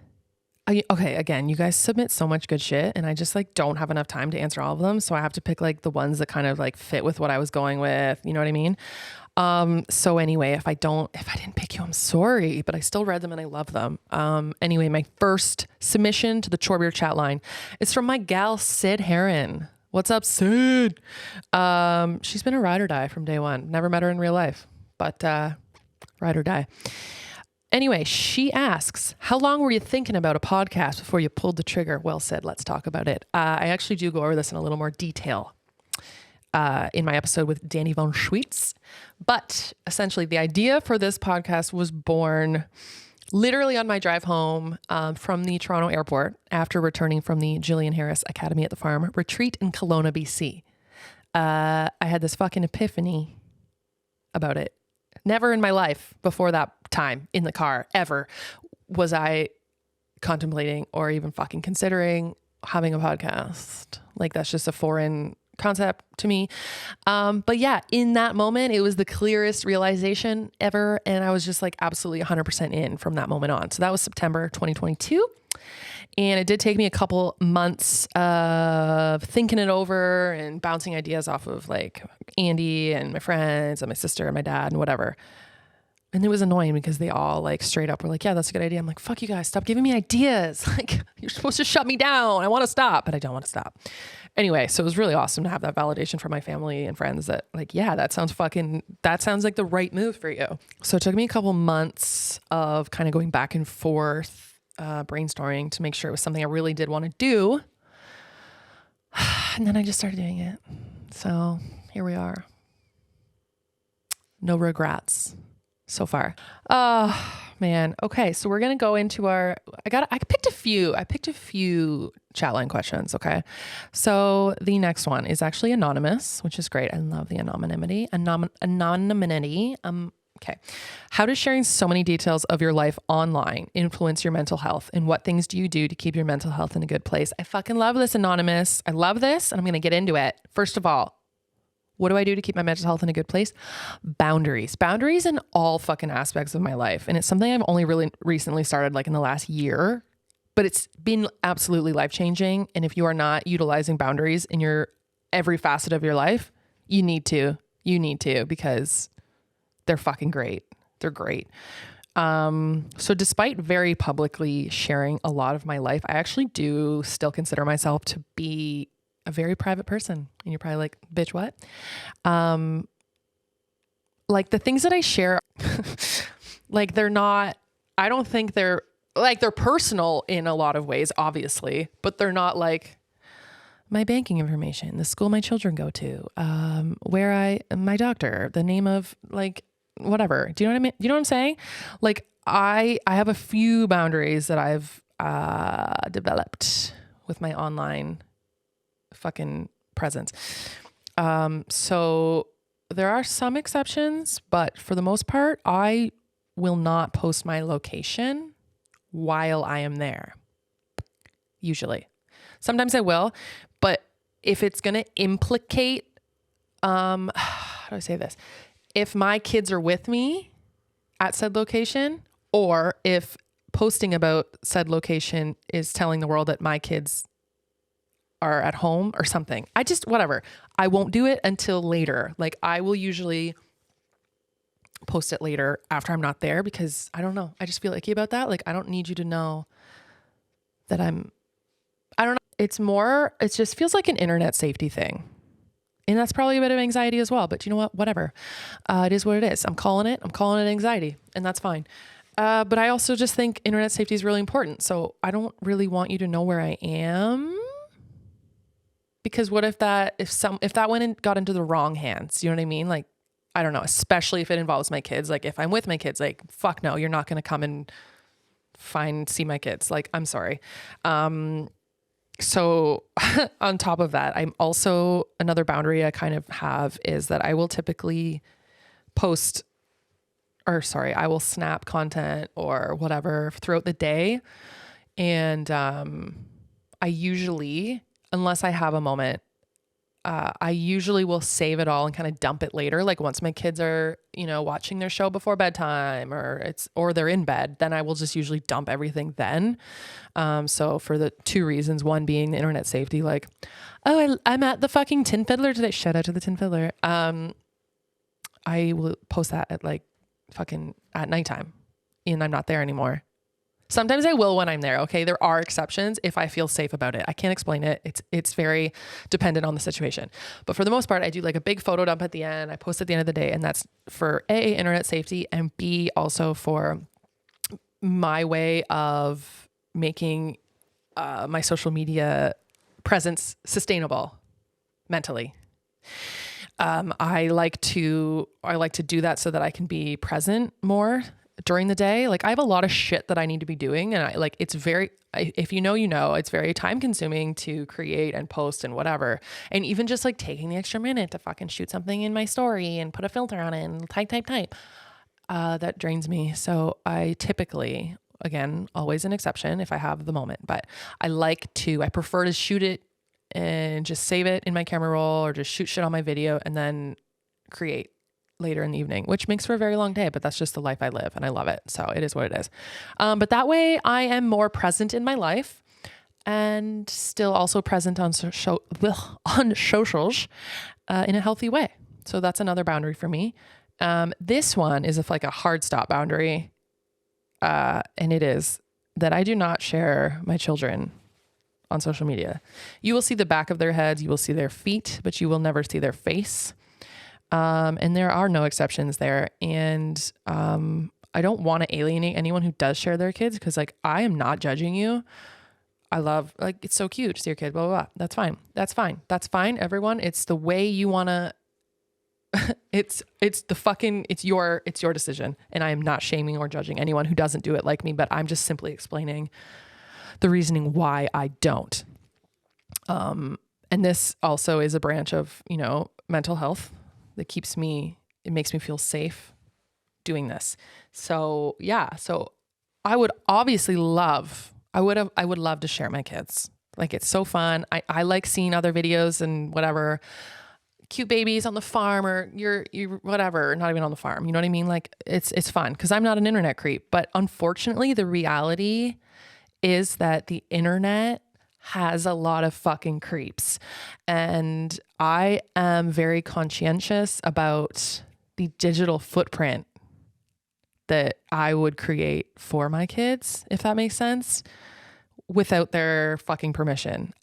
again, you guys submit so much good shit and I just like don't have enough time to answer all of them. So I have to pick like the ones that kind of like fit with what I was going with. You know what I mean? So anyway, if I didn't pick you, I'm sorry, but I still read them and I love them. Anyway, my first submission to the Chore Beer chat line is from my gal, Sid Heron. What's up, Sid? She's been a ride or die from day one. Never met her in real life, but, ride or die. Anyway, she asks, how long were you thinking about a podcast before you pulled the trigger? Well said. Let's talk about it. I actually do go over this in a little more detail in my episode with Danny von Schweetz. But essentially, the idea for this podcast was born literally on my drive home from the Toronto airport after returning from the Gillian Harris Academy at the Farm retreat in Kelowna, BC. I had this fucking epiphany about it. Never in my life before that time in the car ever was I contemplating or even fucking considering having a podcast. Like that's just a foreign concept to me. But yeah, in that moment, it was the clearest realization ever. And I was just like absolutely 100% in from that moment on. So that was September 2022. And it did take me a couple months of thinking it over and bouncing ideas off of like Andy and my friends and my sister and my dad and whatever. And it was annoying because they all like straight up were like, yeah, that's a good idea. I'm like, fuck you guys, stop giving me ideas. Like, you're supposed to shut me down. I want to stop, but I don't want to stop. Anyway, so it was really awesome to have that validation from my family and friends that like, yeah, that sounds like the right move for you. So it took me a couple months of kind of going back and forth, brainstorming to make sure it was something I really did want to do. And then I just started doing it. So here we are. No regrets so far. Oh man. Okay. So we're going to go into I picked a few chat line questions. Okay. So the next one is actually anonymous, which is great. I love the anonymity. Anonymity. Okay. How does sharing so many details of your life online influence your mental health? And what things do you do to keep your mental health in a good place? I fucking love this, anonymous. I love this. And I'm going to get into it. First of all, what do I do to keep my mental health in a good place? Boundaries in all fucking aspects of my life. And it's something I've only really recently started like in the last year, but it's been absolutely life-changing. And if you are not utilizing boundaries in your every facet of your life, you need to because they're fucking great. They're great. So despite very publicly sharing a lot of my life, I actually do still consider myself to be a very private person. And you're probably like, bitch, what? Like the things that I share, like I don't think they're personal in a lot of ways, obviously, but they're not like my banking information, the school my children go to, my doctor, the name of like, whatever. Do you know what I mean? You know what I'm saying? Like I have a few boundaries that I've, developed with my online fucking presence. So there are some exceptions, but for the most part, I will not post my location while I am there. Usually. Sometimes I will, but if it's going to implicate, how do I say this? If my kids are with me at said location, or if posting about said location is telling the world that my kids are at home or something, whatever. I won't do it until later. Like I will usually post it later after I'm not there because I don't know. I just feel icky about that. Like I don't need you to know that I don't know. It just feels like an internet safety thing. And that's probably a bit of anxiety as well, but you know what? Whatever. It is what it is. I'm calling it anxiety, and that's fine. But I also just think internet safety is really important. So I don't really want you to know where I am. Because what if that went and got into the wrong hands, you know what I mean? Like, I don't know, especially if it involves my kids. Like if I'm with my kids, like, fuck no, you're not going to come and see my kids. Like, I'm sorry. So on top of that, I'm also, another boundary I kind of have is that I will typically I will snap content or whatever throughout the day. And, I usually, unless I have a moment, I usually will save it all and kind of dump it later. Like once my kids are, watching their show before bedtime or they're in bed, then I will just usually dump everything then. So for the two reasons, one being the internet safety, like, oh, I'm at the fucking Tin Fiddler today. Shout out to the Tin Fiddler. I will post that at like fucking at nighttime and I'm not there anymore. Sometimes I will when I'm there. Okay. There are exceptions if I feel safe about it. I can't explain it. It's very dependent on the situation, but for the most part, I do like a big photo dump at the end. I post at the end of the day, and that's for A, internet safety, and B, also for my way of making my social media presence sustainable mentally. I like to do that so that I can be present more during the day. Like I have a lot of shit that I need to be doing, and it's very, if you know, it's very time consuming to create and post and whatever. And even just like taking the extra minute to fucking shoot something in my story and put a filter on it and type, that drains me. So I typically, again, always an exception if I have the moment, but I prefer to shoot it and just save it in my camera roll or just shoot shit on my video and then create later in the evening, which makes for a very long day, but that's just the life I live and I love it. So it is what it is. But that way I am more present in my life and still also present on socials in a healthy way. So that's another boundary for me. This one is like a hard stop boundary. And it is that I do not share my children on social media. You will see the back of their heads, you will see their feet, but you will never see their face. And there are no exceptions there. And I don't want to alienate anyone who does share their kids, because like, I am not judging you. I love, like, it's so cute to see your kid, blah, blah, blah. That's fine. That's fine. That's fine, everyone. It's the way you want to, it's your decision. And I am not shaming or judging anyone who doesn't do it like me, but I'm just simply explaining the reasoning why I don't. And this also is a branch of, mental health that it makes me feel safe doing this. So yeah. So I would obviously I would love to share my kids. Like, it's so fun. I like seeing other videos and whatever, cute babies on the farm, or you're whatever, not even on the farm. You know what I mean? Like, it's fun because I'm not an internet creep, but unfortunately the reality is that the internet has a lot of fucking creeps. And I am very conscientious about the digital footprint that I would create for my kids, if that makes sense, without their fucking permission.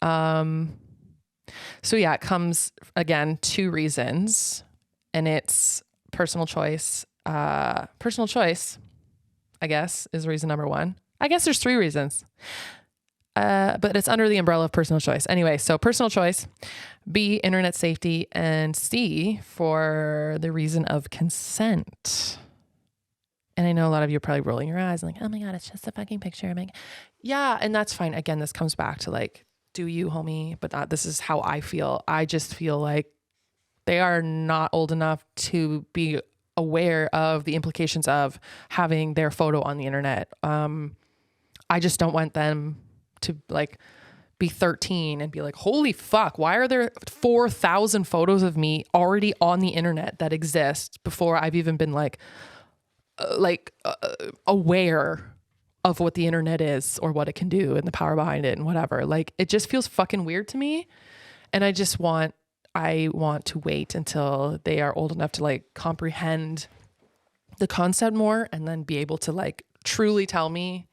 So yeah, it comes, again, 2 reasons, and it's personal choice. Personal choice, I guess, is reason number 1. I guess there's 3 reasons. But it's under the umbrella of personal choice. Anyway, so personal choice, B, internet safety, and C, for the reason of consent. And I know a lot of you are probably rolling your eyes and like, oh my God, it's just a fucking picture. I'm like, yeah, and that's fine. Again, this comes back to like, do you, homie? But this is how I feel. I just feel like they are not old enough to be aware of the implications of having their photo on the internet. I just don't want them to like be 13 and be like, holy fuck, why are there 4,000 photos of me already on the internet that exist before I've even been aware of what the internet is or what it can do and the power behind it and whatever. Like, it just feels fucking weird to me. And I want to wait until they are old enough to like comprehend the concept more, and then be able to like truly tell me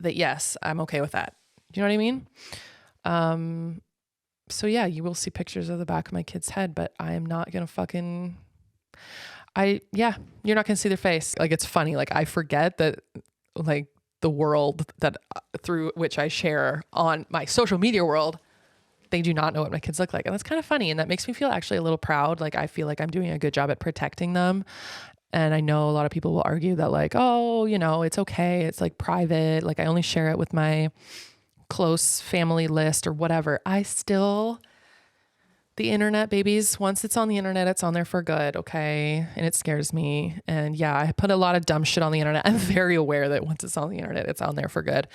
that, yes, I'm okay with that. Do you know what I mean? So yeah, you will see pictures of the back of my kid's head, but I am not going to you're not going to see their face. Like, it's funny. Like, I forget that like the world that through which I share on my social media world, they do not know what my kids look like. And that's kind of funny. And that makes me feel actually a little proud. Like, I feel like I'm doing a good job at protecting them. And I know a lot of people will argue that like, oh, it's okay. It's like private. Like, I only share it with my close family list or whatever. The internet, babies, once it's on the internet, it's on there for good. Okay. And it scares me. And yeah, I put a lot of dumb shit on the internet. I'm very aware that once it's on the internet, it's on there for good.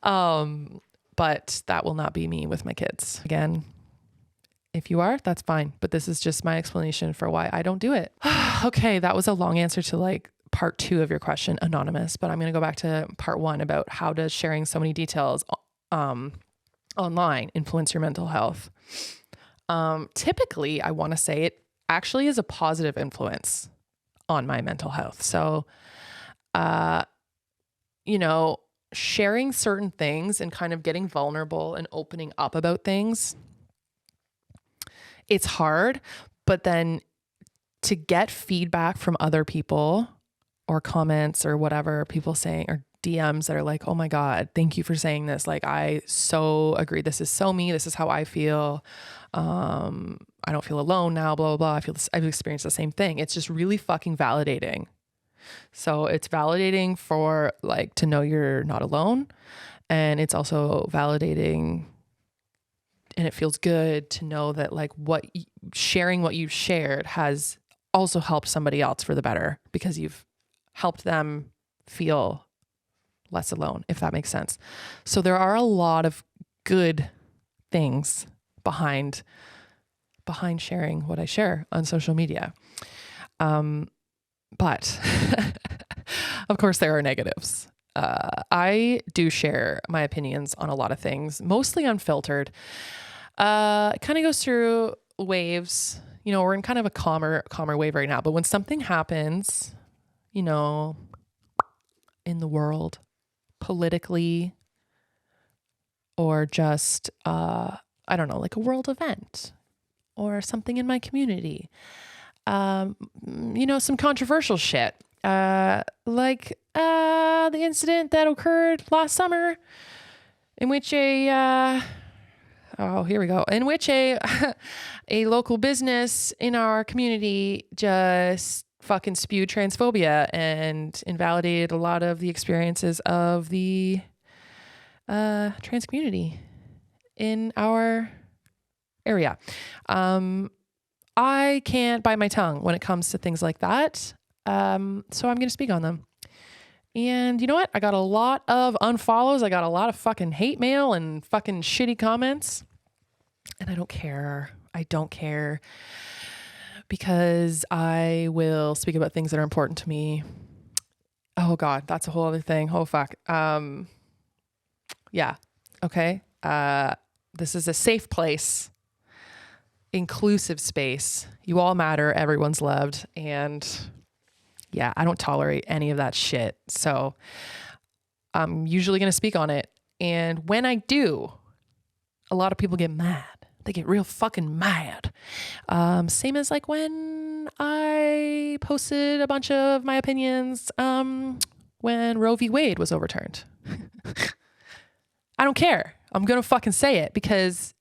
But that will not be me with my kids. Again, if you are, that's fine. But this is just my explanation for why I don't do it. Okay. That was a long answer to like part 2 of your question, anonymous, but I'm going to go back to part 1 about how does sharing so many details, online influence your mental health. Typically I want to say it actually is a positive influence on my mental health. So, sharing certain things and kind of getting vulnerable and opening up about things, it's hard, but then to get feedback from other people or comments or whatever, people saying, or DMs that are like, oh my God, thank you for saying this. Like, I so agree. This is so me. This is how I feel. I don't feel alone now, blah, blah, blah. I've experienced the same thing. It's just really fucking validating. So it's validating for like, to know you're not alone. And it's also validating, and it feels good to know that like sharing what you've shared has also helped somebody else for the better, because you've helped them feel less alone, if that makes sense. So there are a lot of good things behind sharing what I share on social media. But of course there are negatives. I do share my opinions on a lot of things, mostly unfiltered. It kind of goes through waves. we're in kind of a calmer wave right now. But when something happens, in the world, politically, or just, I don't know, like a world event or something in my community, some controversial shit, like the incident that occurred last summer in which in which a a local business in our community just fucking spewed transphobia and invalidated a lot of the experiences of the trans community in our area. I can't bite my tongue when it comes to things like that. So I'm going to speak on them. And you know what? I got a lot of unfollows. I got a lot of fucking hate mail and fucking shitty comments. And I don't care. Because I will speak about things that are important to me. Oh God, that's a whole other thing. Oh fuck. Yeah. Okay. This is a safe place, inclusive space. You all matter. Everyone's loved. And yeah, I don't tolerate any of that shit. So I'm usually going to speak on it. And when I do, a lot of people get mad. They get real fucking mad. Same as like when I posted a bunch of my opinions when Roe v. Wade was overturned. I don't care. I'm going to fucking say it because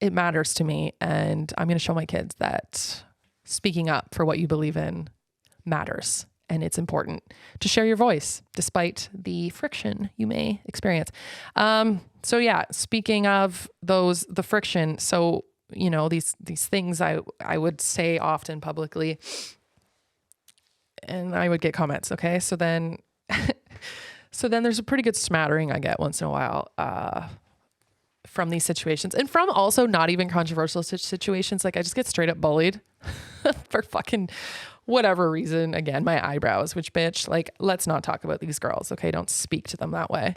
it matters to me. And I'm going to show my kids that speaking up for what you believe in matters. And it's important to share your voice despite the friction you may experience. So yeah, speaking of the friction. So, these things I would say often publicly and I would get comments. Okay. So then there's a pretty good smattering I get once in a while, from these situations and from also not even controversial situations. Like I just get straight up bullied for fucking whatever reason. Again, my eyebrows, which bitch, like, let's not talk about these girls. Okay. Don't speak to them that way.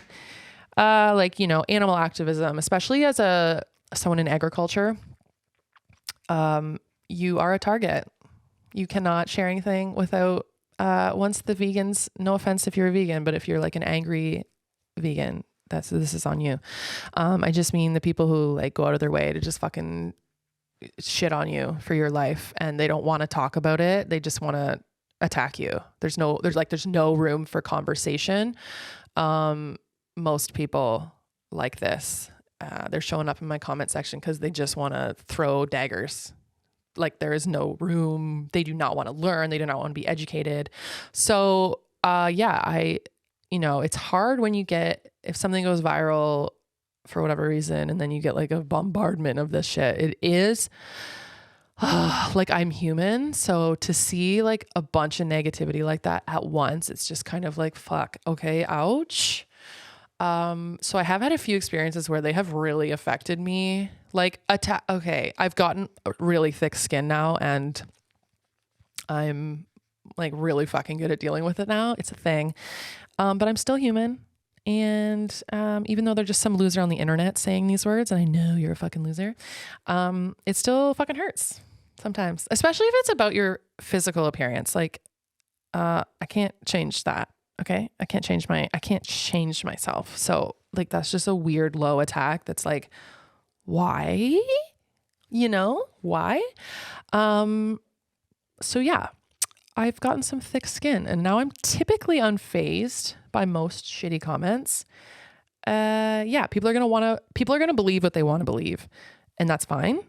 Animal activism, especially as someone in agriculture, you are a target. You cannot share anything without, once the vegans, no offense if you're a vegan, but if you're like an angry vegan, this is on you. I just mean the people who like go out of their way to just fucking shit on you for your life and they don't want to talk about it. They just want to attack you. There's no room for conversation. Most people like this, they're showing up in my comment section because they just want to throw daggers. Like there is no room. They do not want to learn. They do not want to be educated. So, it's hard when if something goes viral for whatever reason, and then you get like a bombardment of this shit. It is like I'm human. So to see like a bunch of negativity like that at once, it's just kind of like, fuck, okay, ouch. So I have had a few experiences where they have really affected me. Like I've gotten really thick skin now and I'm like really fucking good at dealing with it now. It's a thing. But I'm still human. And even though they're just some loser on the internet saying these words, and I know you're a fucking loser, it still fucking hurts sometimes, especially if it's about your physical appearance. Like, I can't change that. Okay. I can't change myself. So like, that's just a weird low attack. That's like, why, why? So yeah, I've gotten some thick skin and now I'm typically unfazed by most shitty comments. People are going to believe what they want to believe and that's fine.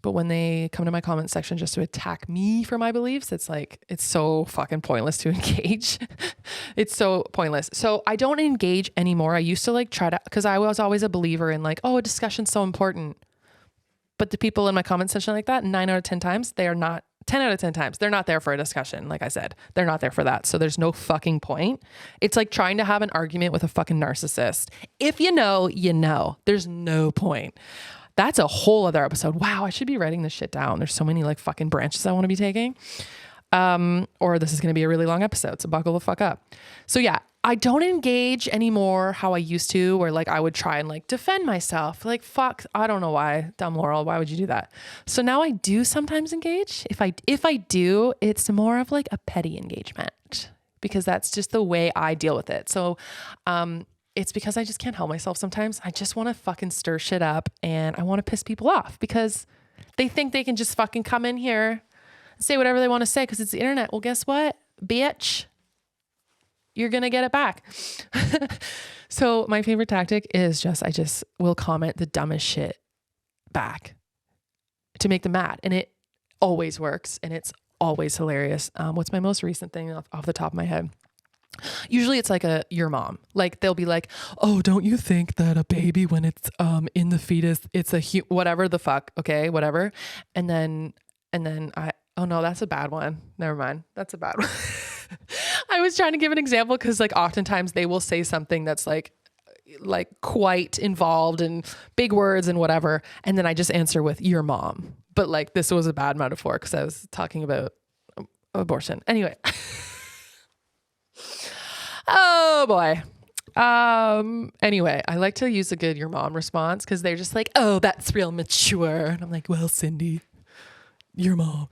But when they come to my comment section just to attack me for my beliefs, it's like, it's so fucking pointless to engage. It's so pointless. So I don't engage anymore. I used to like cause I was always a believer in like, oh, a discussion's so important. But the people in my comment section like that, 9 out of 10 times, they are not 10 out of 10 times. They're not there for a discussion. Like I said, they're not there for that. So there's no fucking point. It's like trying to have an argument with a fucking narcissist. If you know, there's no point. That's a whole other episode. Wow. I should be writing this shit down. There's so many like fucking branches I want to be taking. or this is going to be a really long episode. So buckle the fuck up. So yeah, I don't engage anymore how I used to, where like I would try and like defend myself. Like, fuck, I don't know why. Dumb Laurel, why would you do that? So now I do sometimes engage. If I do, it's more of like a petty engagement, because that's just the way I deal with it. So it's because I just can't help myself sometimes. I just want to fucking stir shit up, and I want to piss people off because they think they can just fucking come in here and say whatever they want to say because it's the internet. Well, guess what, bitch? You're going to get it back. So my favorite tactic is I just will comment the dumbest shit back to make them mad. And it always works. And it's always hilarious. What's my most recent thing off the top of my head? Usually it's like your mom, like they'll be like, oh, don't you think that a baby, when it's in the fetus, it's whatever the fuck. Okay. Whatever. And then oh no, that's a bad one. Never mind. That's a bad one. I was trying to give an example because like oftentimes they will say something that's like quite involved and big words and whatever. And then I just answer with your mom. But like this was a bad metaphor because I was talking about abortion. Anyway. Oh boy. Anyway, I like to use a good your mom response because they're just like, oh, that's real mature. And I'm like, well, Cindy, your mom.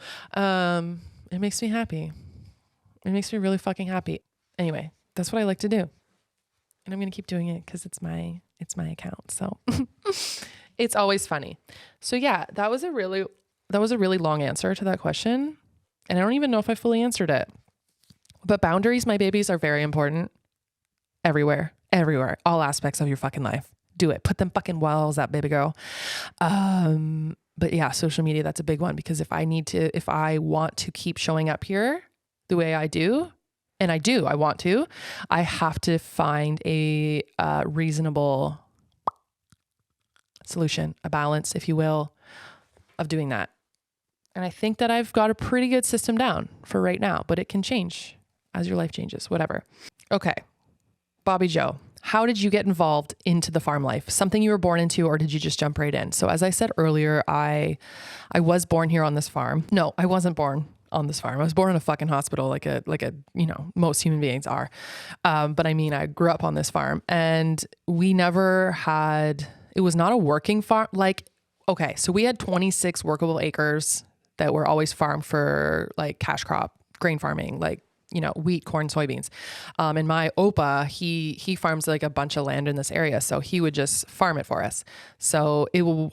It makes me happy. It makes me really fucking happy. Anyway, that's what I like to do. And I'm going to keep doing it because it's my account. So it's always funny. So yeah, that was a really long answer to that question. And I don't even know if I fully answered it. But boundaries, my babies, are very important everywhere, all aspects of your fucking life. Do it. Put them fucking walls up, baby girl. But yeah, social media, that's a big one because if I want to keep showing up here the way I do, and I want to, I have to find a reasonable solution, a balance, if you will, of doing that. And I think that I've got a pretty good system down for right now, but it can change as your life changes, whatever. Okay. Bobby Joe, how did you get involved into the farm life? Something you were born into, or did you just jump right in? So as I said earlier, I was born here on this farm. No, I wasn't born on this farm. I was born in a fucking hospital, like a, most human beings are. But I mean, I grew up on this farm and we never had, it was not a working farm. Okay. So we had 26 workable acres that were always farmed for like cash crop, grain farming, like, wheat, corn, soybeans. And my Opa, he farms like a bunch of land in this area. So he would just farm it for us. So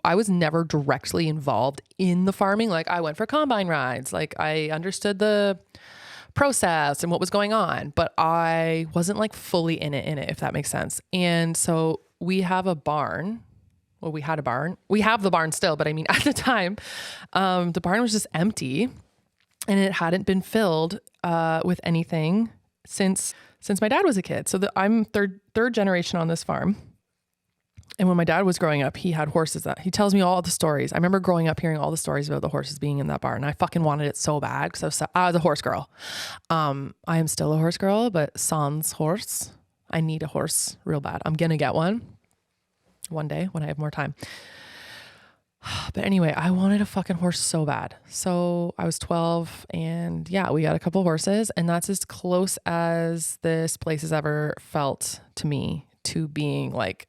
I was never directly involved in the farming. Like I went for combine rides. Like I understood the process and what was going on, but I wasn't like fully in it, if that makes sense. And so we have a barn. Well, we had a barn. We have the barn still, but I mean, at the time, the barn was just empty. And it hadn't been filled with anything since my dad was a kid. So I'm third generation on this farm. And when my dad was growing up, he had horses that he tells me all the stories. I remember growing up hearing all the stories about the horses being in that barn. And I fucking wanted it so bad because I was a horse girl. I am still a horse girl, but sans horse. I need a horse real bad. I'm going to get one day when I have more time. But anyway, I wanted a fucking horse so bad. So I was 12 and yeah, we got a couple horses, and that's as close as this place has ever felt to me to being like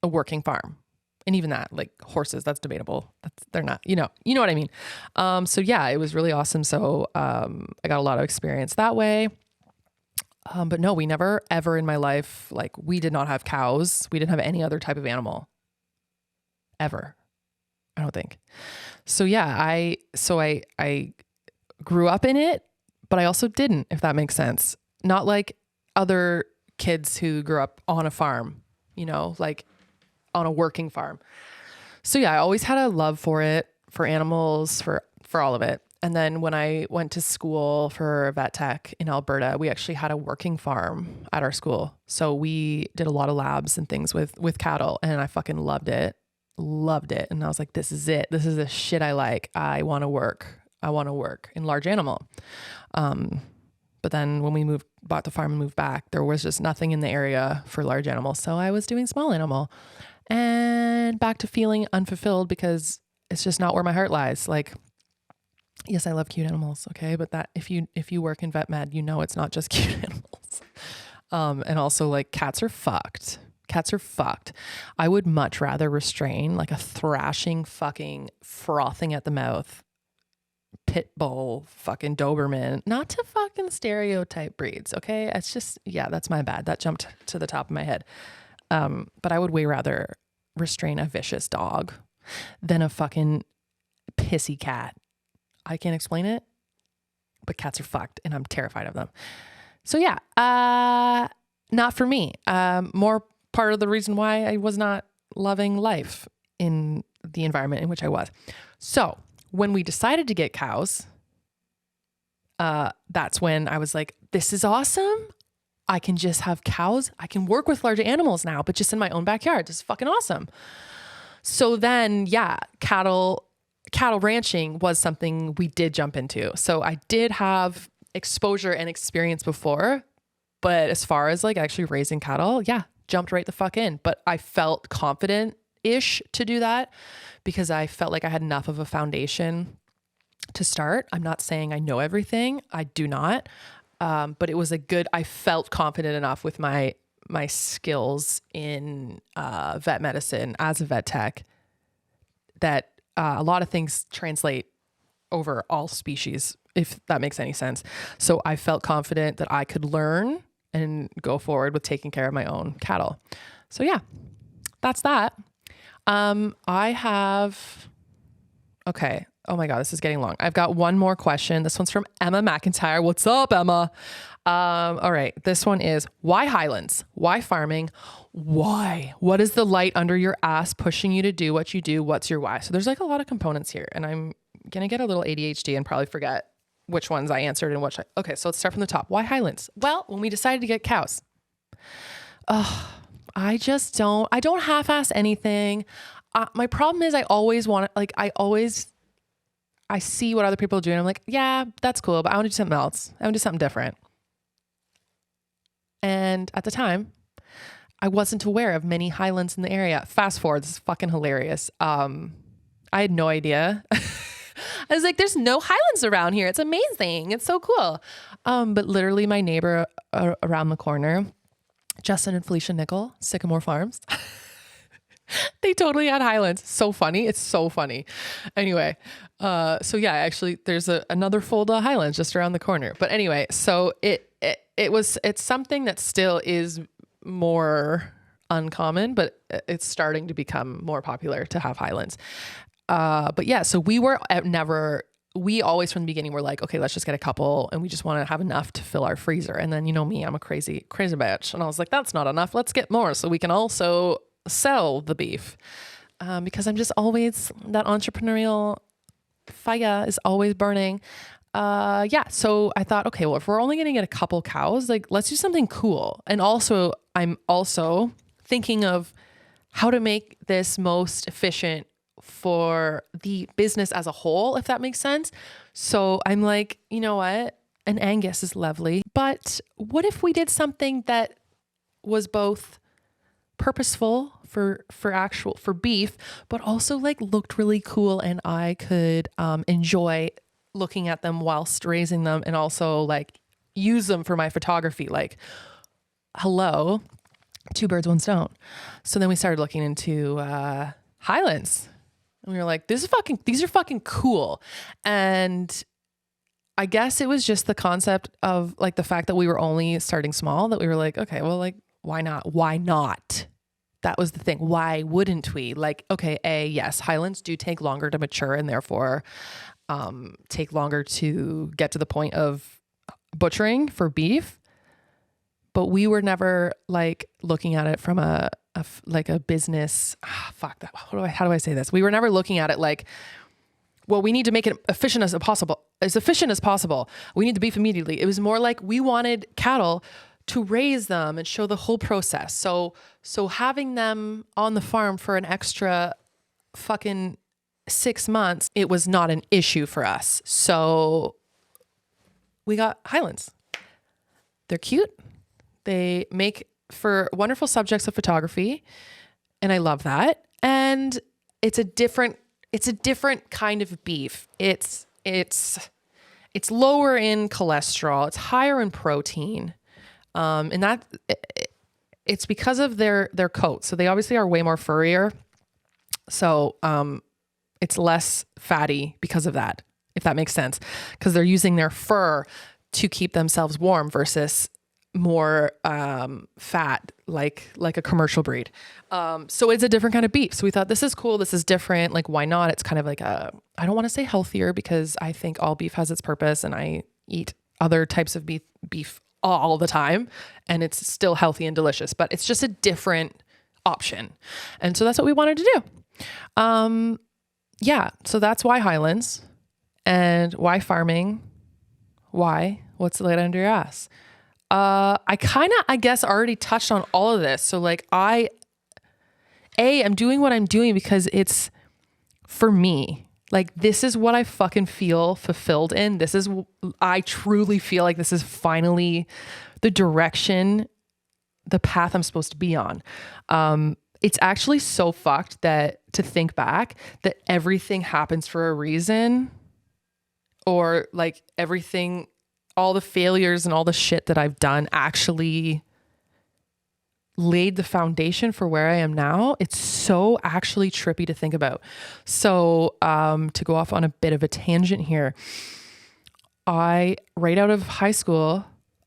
a working farm. And even that, like horses, that's debatable. They're not, you know what I mean? So yeah, it was really awesome. So I got a lot of experience that way. But no, we never ever in my life, like we did not have cows. We didn't have any other type of animal ever. I don't think. So yeah, I grew up in it, but I also didn't, if that makes sense. Not like other kids who grew up on a farm, like on a working farm. So yeah, I always had a love for it, for animals, for all of it. And then when I went to school for vet tech in Alberta, we actually had a working farm at our school. So we did a lot of labs and things with cattle, and I fucking loved it. And I was like, this is it. This is the shit I like. I want to work in large animal. But then when we bought the farm and moved back, there was just nothing in the area for large animals. So I was doing small animal, and back to feeling unfulfilled because it's just not where my heart lies. Like Yes, I love cute animals. Okay. But that if you work in vet med, you know, it's not just cute animals. And also like cats are fucked. Cats are fucked. I would much rather restrain like a thrashing, fucking frothing at the mouth pit bull, fucking Doberman, not to fucking stereotype breeds. Okay. It's just, yeah, that's my bad. That jumped to the top of my head. But I would way rather restrain a vicious dog than a fucking pissy cat. I can't explain it, but cats are fucked and I'm terrified of them. So yeah, not for me. More part of the reason why I was not loving life in the environment in which I was. So when we decided to get cows, that's when I was like, this is awesome. I can just have cows. I can work with large animals now, but just in my own backyard. This is fucking awesome. So then, yeah, cattle ranching was something we did jump into. So I did have exposure and experience before, but as far as like actually raising cattle, yeah, jumped right the fuck in. But I felt confident-ish to do that because I felt like I had enough of a foundation to start. I'm not saying I know everything. I do not. But it was I felt confident enough with my skills in vet medicine as a vet tech that a lot of things translate over all species, if that makes any sense. So I felt confident that I could learn and go forward with taking care of my own cattle. So yeah, that's that. Okay. Oh my God, this is getting long. I've got one more question. This one's from Emma McIntyre. What's up, Emma? All right. This one is, why Highlands? Why farming? Why? What is the light under your ass pushing you to do what you do? What's your why? So there's like a lot of components here, and I'm going to get a little ADHD and probably forget which ones I answered and okay. So let's start from the top. Why Highlands? Well, when we decided to get cows, I don't half-ass anything. My problem is I see what other people are doing. I'm like, yeah, that's cool, but I want to do something else. I want to do something different. And at the time, I wasn't aware of many Highlands in the area. Fast forward, this is fucking hilarious. I had no idea. I was like, there's no Highlands around here. It's amazing. It's so cool. But literally my neighbor around the corner, Justin and Felicia Nickel, Sycamore Farms, they totally had Highlands. So funny. It's so funny. Anyway, so yeah, actually there's another fold of Highlands just around the corner. But anyway, so it's something that still is more uncommon, but it's starting to become more popular to have Highlands. But yeah, so we always from the beginning were like, okay, let's just get a couple and we just want to have enough to fill our freezer. And then, you know me, I'm a crazy bitch. And I was like, that's not enough. Let's get more so we can also sell the beef. Because I'm just always, that entrepreneurial fire is always burning. Yeah. So I thought, okay, well, if we're only going to get a couple cows, like let's do something cool. And also I'm also thinking of how to make this most efficient for the business as a whole, if that makes sense. So I'm like, you know what? An Angus is lovely, but what if we did something that was both purposeful for beef, but also like looked really cool and I could enjoy looking at them whilst raising them and also like use them for my photography. Like, hello, two birds, one stone. So then we started looking into Highlands. And we were like, these are fucking cool. And I guess it was just the concept of like the fact that we were only starting small that we were like, okay, well, like, why not? Why not? That was the thing. Why wouldn't we? Like, okay, yes, Highlands do take longer to mature and therefore take longer to get to the point of butchering for beef. But we were never like looking at it from a business. Fuck that. How do I say this? We were never looking at it like, well, we need to make it efficient as possible. We need the beef immediately. It was more like we wanted cattle to raise them and show the whole process. So having them on the farm for an extra fucking 6 months, it was not an issue for us. So we got Highlands. They're cute. They make for wonderful subjects of photography. And I love that. And it's a different kind of beef. It's it's lower in cholesterol, it's higher in protein. And that it's because of their coat. So they obviously are way more furrier. So it's less fatty because of that, if that makes sense, because they're using their fur to keep themselves warm versus more fat, like a commercial breed. So it's a different kind of beef. So we thought, this is cool. This is different. Like, why not? It's kind of like I don't want to say healthier, because I think all beef has its purpose, and I eat other types of beef all the time, and it's still healthy and delicious, but it's just a different option. And so that's what we wanted to do. Yeah. So that's why Highlands, and why farming. Why? What's laid under your ass? I guess already touched on all of this. So like I'm doing what I'm doing because it's for me. Like, this is what I fucking feel fulfilled in. I truly feel like this is finally the direction, the path I'm supposed to be on. It's actually so fucked that to think back that everything happens for a reason, or like everything, all the failures and all the shit that I've done actually laid the foundation for where I am now. It's so actually trippy to think about. So, to go off on a bit of a tangent here, right out of high school,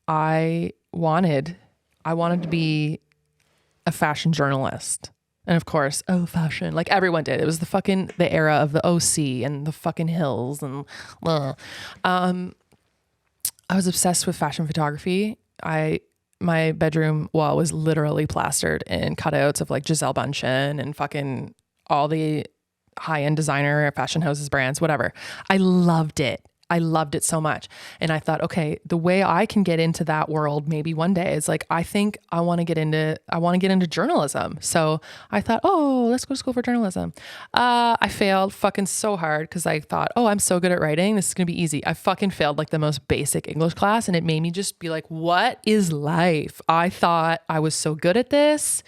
I wanted to be a fashion journalist. And of course, fashion, like everyone did. It was the era of the OC and the fucking Hills and I was obsessed with fashion photography. My bedroom wall was literally plastered in cutouts of like Giselle Bundchen and fucking all the high-end designer fashion houses, brands, whatever. I loved it. I loved it so much. And I thought, okay, the way I can get into that world maybe one day is like, I think I want to get into journalism. So I thought, oh, let's go to school for journalism. I failed fucking so hard because I thought, oh, I'm so good at writing. This is going to be easy. I fucking failed like the most basic English class, and it made me just be like, what is life? I thought I was so good at this.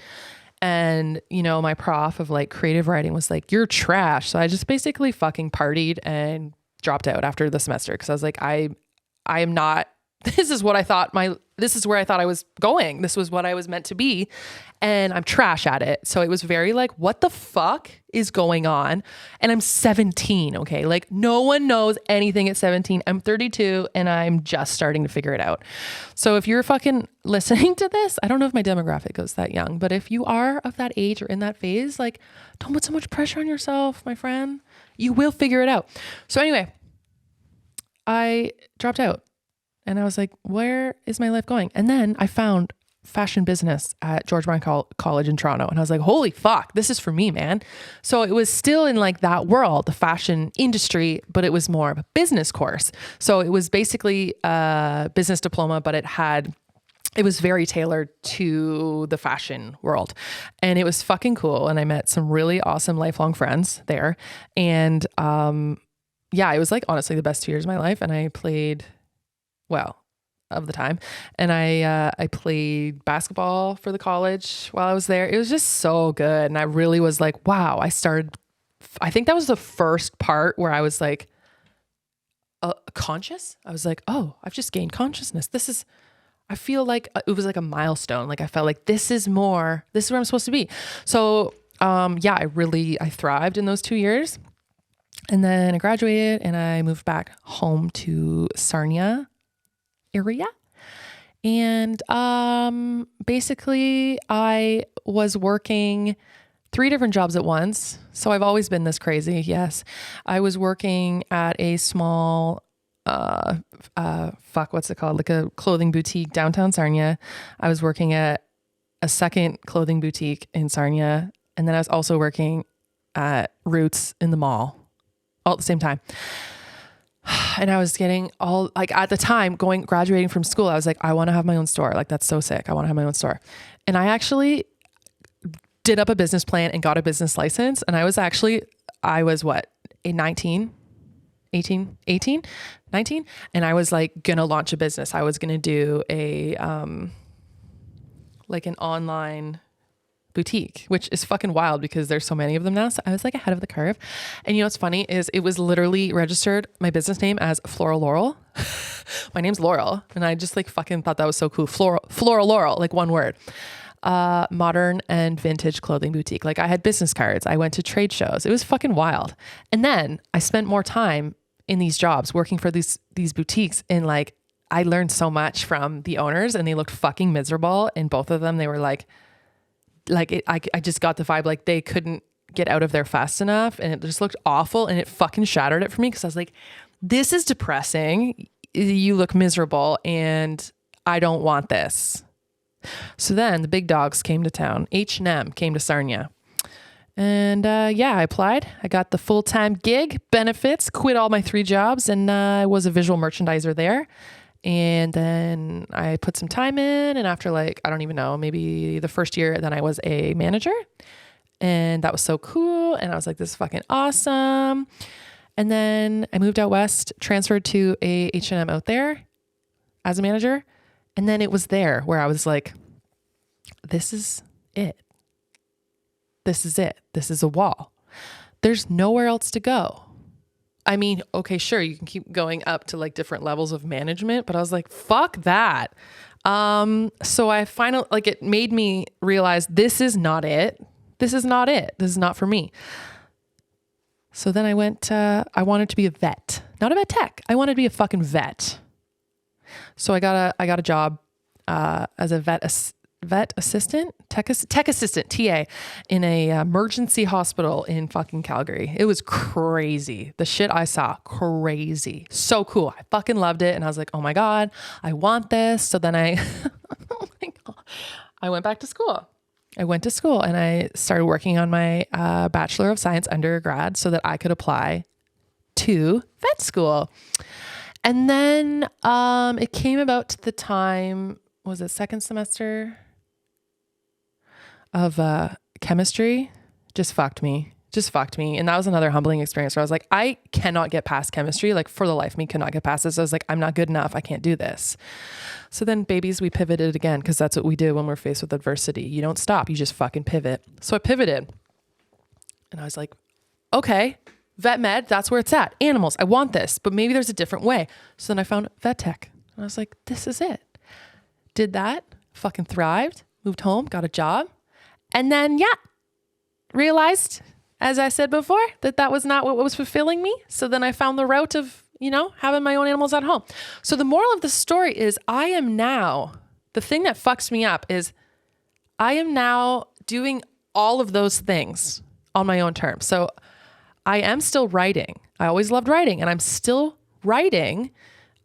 And, my prof of like creative writing was like, you're trash. So I just basically fucking partied and dropped out after the semester, because I was like, I am not, this is where I thought I was going. This was what I was meant to be. And I'm trash at it. So it was very like, what the fuck is going on? And I'm 17. Okay. Like, no one knows anything at 17. I'm 32 and I'm just starting to figure it out. So if you're fucking listening to this, I don't know if my demographic goes that young, but if you are of that age or in that phase, like, don't put so much pressure on yourself, my friend. You will figure it out. So anyway, I dropped out and I was like, where is my life going? And then I found fashion business at George Brown College in Toronto. And I was like, holy fuck, this is for me, man. So it was still in like that world, the fashion industry, but it was more of a business course. So it was basically a business diploma, but it was very tailored to the fashion world, and it was fucking cool. And I met some really awesome lifelong friends there. And, it was like honestly the best 2 years of my life. And I played, of the time. And I played basketball for the college while I was there. It was just so good. And I really was like, wow, I think that was the first part where I was like, conscious. I was like, oh, I've just gained consciousness. I feel like it was like a milestone. Like I felt like this is where I'm supposed to be. So, I thrived in those 2 years. And then I graduated and I moved back home to Sarnia area. And, basically I was working 3 different jobs at once. So I've always been this crazy. Yes. I was working at a small, what's it called? Like a clothing boutique downtown Sarnia. I was working at a second clothing boutique in Sarnia. And then I was also working at Roots in the mall all at the same time. And I was getting all like at the time graduating from school, I was like, I want to have my own store. Like, that's so sick. I want to have my own store. And I actually did up a business plan and got a business license. And I was what, 19? And I was like going to launch a business. I was going to do a, like an online boutique, which is fucking wild because there's so many of them now. So I was like ahead of the curve. And you know what's funny is it was literally registered my business name as Floral Laurel. My name's Laurel, and I just like fucking thought that was so cool. Floral Laurel, like one word. Modern and vintage clothing boutique. Like I had business cards. I went to trade shows. It was fucking wild. And then I spent more time in these jobs working for these boutiques, and like I learned so much from the owners, and they looked fucking miserable. And both of them, they were like I just got the vibe like they couldn't get out of there fast enough, and it just looked awful, and it fucking shattered it for me because I was like, this is depressing. You look miserable, and I don't want this. So then the big dogs came to town. H&M came to Sarnia. And yeah, I applied. I got the full-time gig, benefits, quit all my 3 jobs, and I was a visual merchandiser there. And then I put some time in, and after like, I don't even know, maybe the first year, then I was a manager. And that was so cool. And I was like, this is fucking awesome. And then I moved out west, transferred to a H&M out there as a manager. And then it was there where I was like, this is it. This is it. This is a wall. There's nowhere else to go. I mean, okay, sure, you can keep going up to like different levels of management, but I was like, fuck that. So I finally, like, it made me realize this is not it. This is not it. This is not for me. So then I went, I wanted to be a vet, not a vet tech. I wanted to be a fucking vet. So I got a job, as a vet assistant, tech assistant, TA, in a emergency hospital in fucking Calgary. It was crazy. The shit I saw, crazy. So cool. I fucking loved it. And I was like, oh my God, I want this. So then oh my God, I went back to school. I went to school and I started working on my Bachelor of Science undergrad so that I could apply to vet school. And then it came about to the time, was it second semester of chemistry? Just fucked me. And that was another humbling experience where I was like, I cannot get past chemistry. Like for the life of me, cannot get past this. I was like, I'm not good enough. I can't do this. So then babies, we pivoted again because that's what we do when we're faced with adversity. You don't stop. You just fucking pivot. So I pivoted and I was like, okay, vet med, that's where it's at. Animals, I want this, but maybe there's a different way. So then I found vet tech and I was like, this is it. Did that, fucking thrived, moved home, got a job. And then, yeah, realized, as I said before, that was not what was fulfilling me. So then I found the route of, having my own animals at home. So the moral of the story is the thing that fucks me up is I am now doing all of those things on my own terms. So I am still writing. I always loved writing and I'm still writing.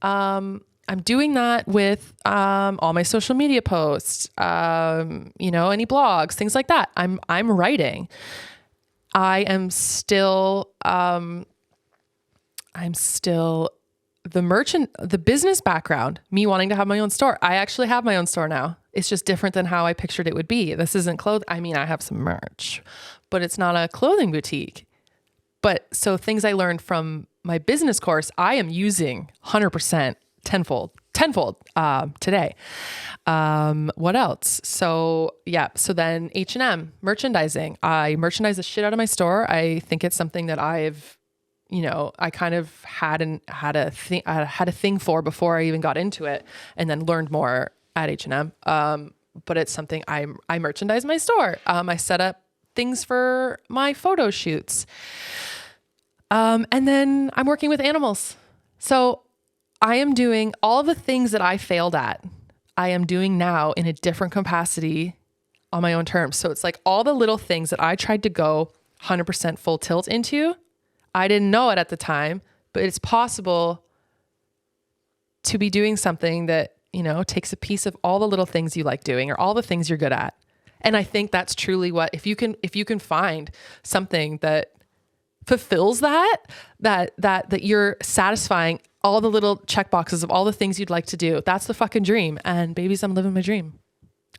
I'm doing that with all my social media posts, any blogs, things like that. I'm writing. I am still the business background, me wanting to have my own store. I actually have my own store now. It's just different than how I pictured it would be. This isn't clothing. I mean, I have some merch, but it's not a clothing boutique. But so things I learned from my business course, I am using 100% tenfold today. What else? So yeah. So then H&M merchandising, I merchandise the shit out of my store. I think it's something that I've, I kind of had a thing for before I even got into it and then learned more at H&M. But it's something I merchandise my store. I set up things for my photo shoots. And then I'm working with animals. So I am doing all the things that I failed at. I am doing now in a different capacity on my own terms. So it's like all the little things that I tried to go 100% full tilt into. I didn't know it at the time, but it's possible to be doing something that, takes a piece of all the little things you like doing or all the things you're good at. And I think that's truly what, if you can find something that fulfills that you're satisfying all the little check boxes of all the things you'd like to do. That's the fucking dream. And babies, I'm living my dream.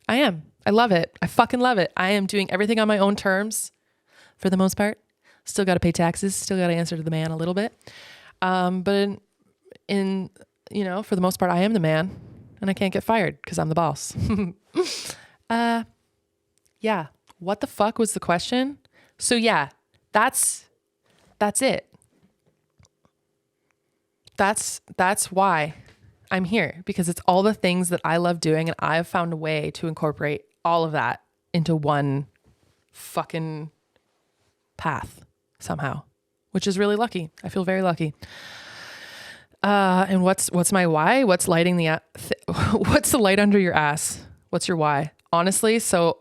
I am. I love it. I fucking love it. I am doing everything on my own terms for the most part. Still got to pay taxes. Still got to answer to the man a little bit. But in, for the most part, I am the man and I can't get fired because I'm the boss. Yeah. what the fuck was the question? So yeah, that's it. That's why I'm here, because it's all the things that I love doing, and I've found a way to incorporate all of that into one fucking path somehow, which is really lucky. I feel very lucky. And what's my why? What's lighting the what's the light under your ass? What's your why? Honestly, so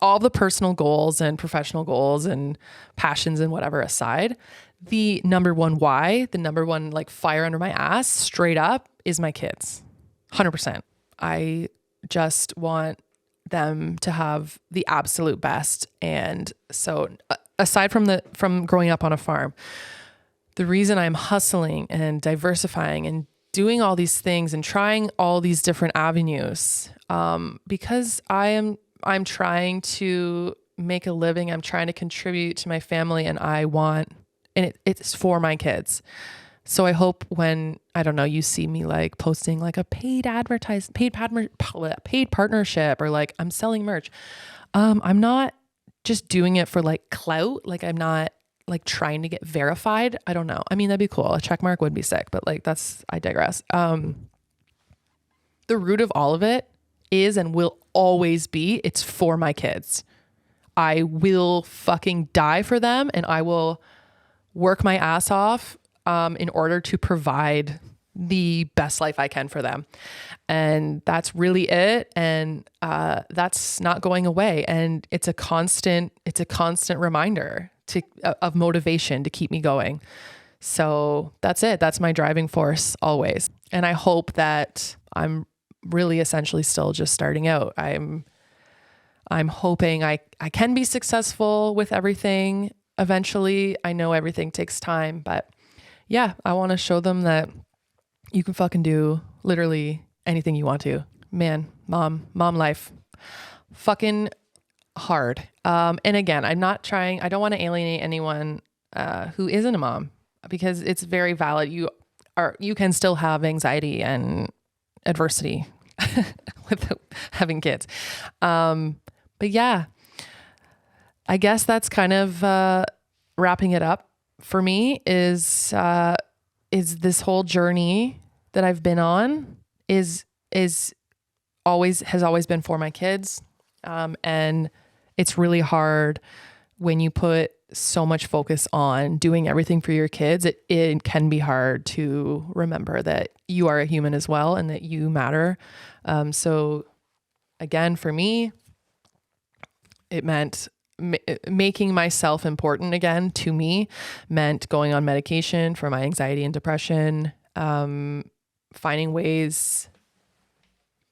all the personal goals and professional goals and passions and whatever aside, the number one why, the number one like fire under my ass straight up is my kids. 100%. I just want them to have the absolute best. And so aside from growing up on a farm, the reason I'm hustling and diversifying and doing all these things and trying all these different avenues, because I'm trying to make a living. I'm trying to contribute to my family, and it's for my kids. So I hope when, I don't know, you see me like posting like a paid partnership, or like I'm selling merch. I'm not just doing it for like clout. Like I'm not like trying to get verified. I don't know. I mean, that'd be cool. A check mark would be sick, but like I digress. The root of all of it is and will always be, it's for my kids. I will fucking die for them, and I will work my ass off in order to provide the best life I can for them. And that's really it. And that's not going away. And it's a constant reminder of motivation to keep me going. So that's it. That's my driving force always. And I hope that I'm really essentially still just starting out. I'm hoping I can be successful with everything eventually. I know everything takes time, but yeah, I want to show them that you can fucking do literally anything you want to. Man, mom life, fucking hard. And again, I don't want to alienate anyone who isn't a mom, because it's very valid. You can still have anxiety and adversity with having kids. But yeah, I guess that's kind of wrapping it up for me. Is this whole journey that I've been on has always been for my kids. And it's really hard when you put so much focus on doing everything for your kids. It can be hard to remember that you are a human as well, and that you matter. So again, for me, it meant making myself important again. To me, meant going on medication for my anxiety and depression, finding ways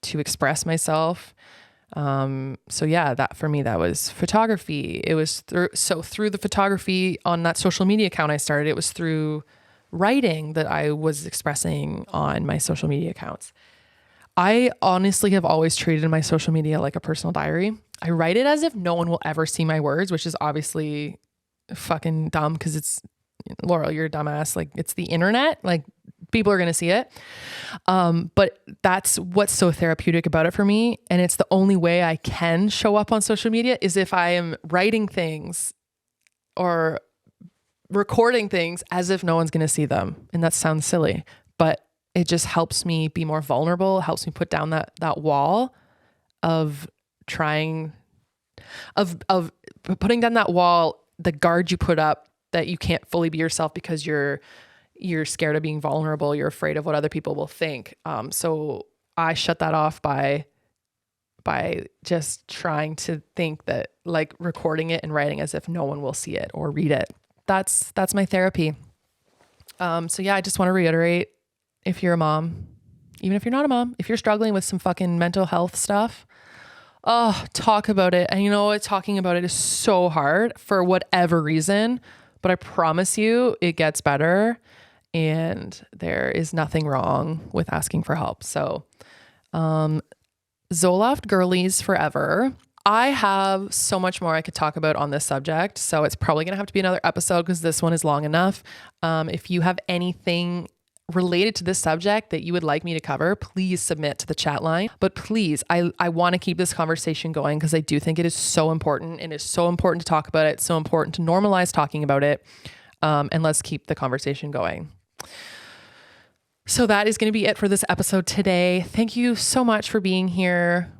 to express myself. So yeah, that for me, that was photography. It was through the photography on that social media account I started, it was through writing that I was expressing on my social media accounts. I honestly have always treated my social media like a personal diary. I write it as if no one will ever see my words, which is obviously fucking dumb, because it's, Laurel, you're a dumbass. Like, it's the internet. Like, people are going to see it. But that's what's so therapeutic about it for me. And it's the only way I can show up on social media is if I am writing things or recording things as if no one's going to see them. And that sounds silly, but it just helps me be more vulnerable, helps me put down that wall of putting down that wall, the guard you put up that you can't fully be yourself because you're scared of being vulnerable. You're afraid of what other people will think. So I shut that off by just trying to think that, like, recording it and writing as if no one will see it or read it. That's my therapy. So yeah, I just want to reiterate, if you're a mom, even if you're not a mom, if you're struggling with some fucking mental health stuff, talk about it. And you know what? Talking about it is so hard for whatever reason, but I promise you it gets better, and there is nothing wrong with asking for help. So, Zoloft girlies forever. I have so much more I could talk about on this subject, so it's probably going to have to be another episode because this one is long enough. If you have anything related to this subject that you would like me to cover, please submit to the chat line. But please, I want to keep this conversation going because I do think it is so important, and it's so important to talk about it. It's so important to normalize talking about it. And let's keep the conversation going. So that is going to be it for this episode today. Thank you so much for being here.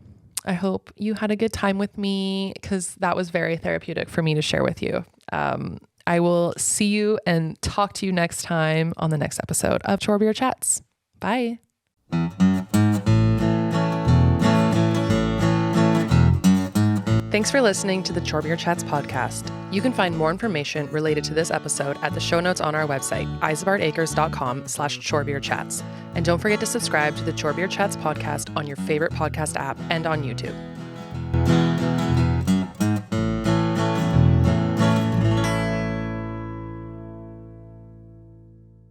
I hope you had a good time with me because that was very therapeutic for me to share with you. I will see you and talk to you next time on the next episode of Chore Beer Chats. Bye. Thanks for listening to the Chore Beer Chats podcast. You can find more information related to this episode at the show notes on our website, isabardacres.com/chorebeerchats. And don't forget to subscribe to the Chore Beer Chats podcast on your favorite podcast app and on YouTube.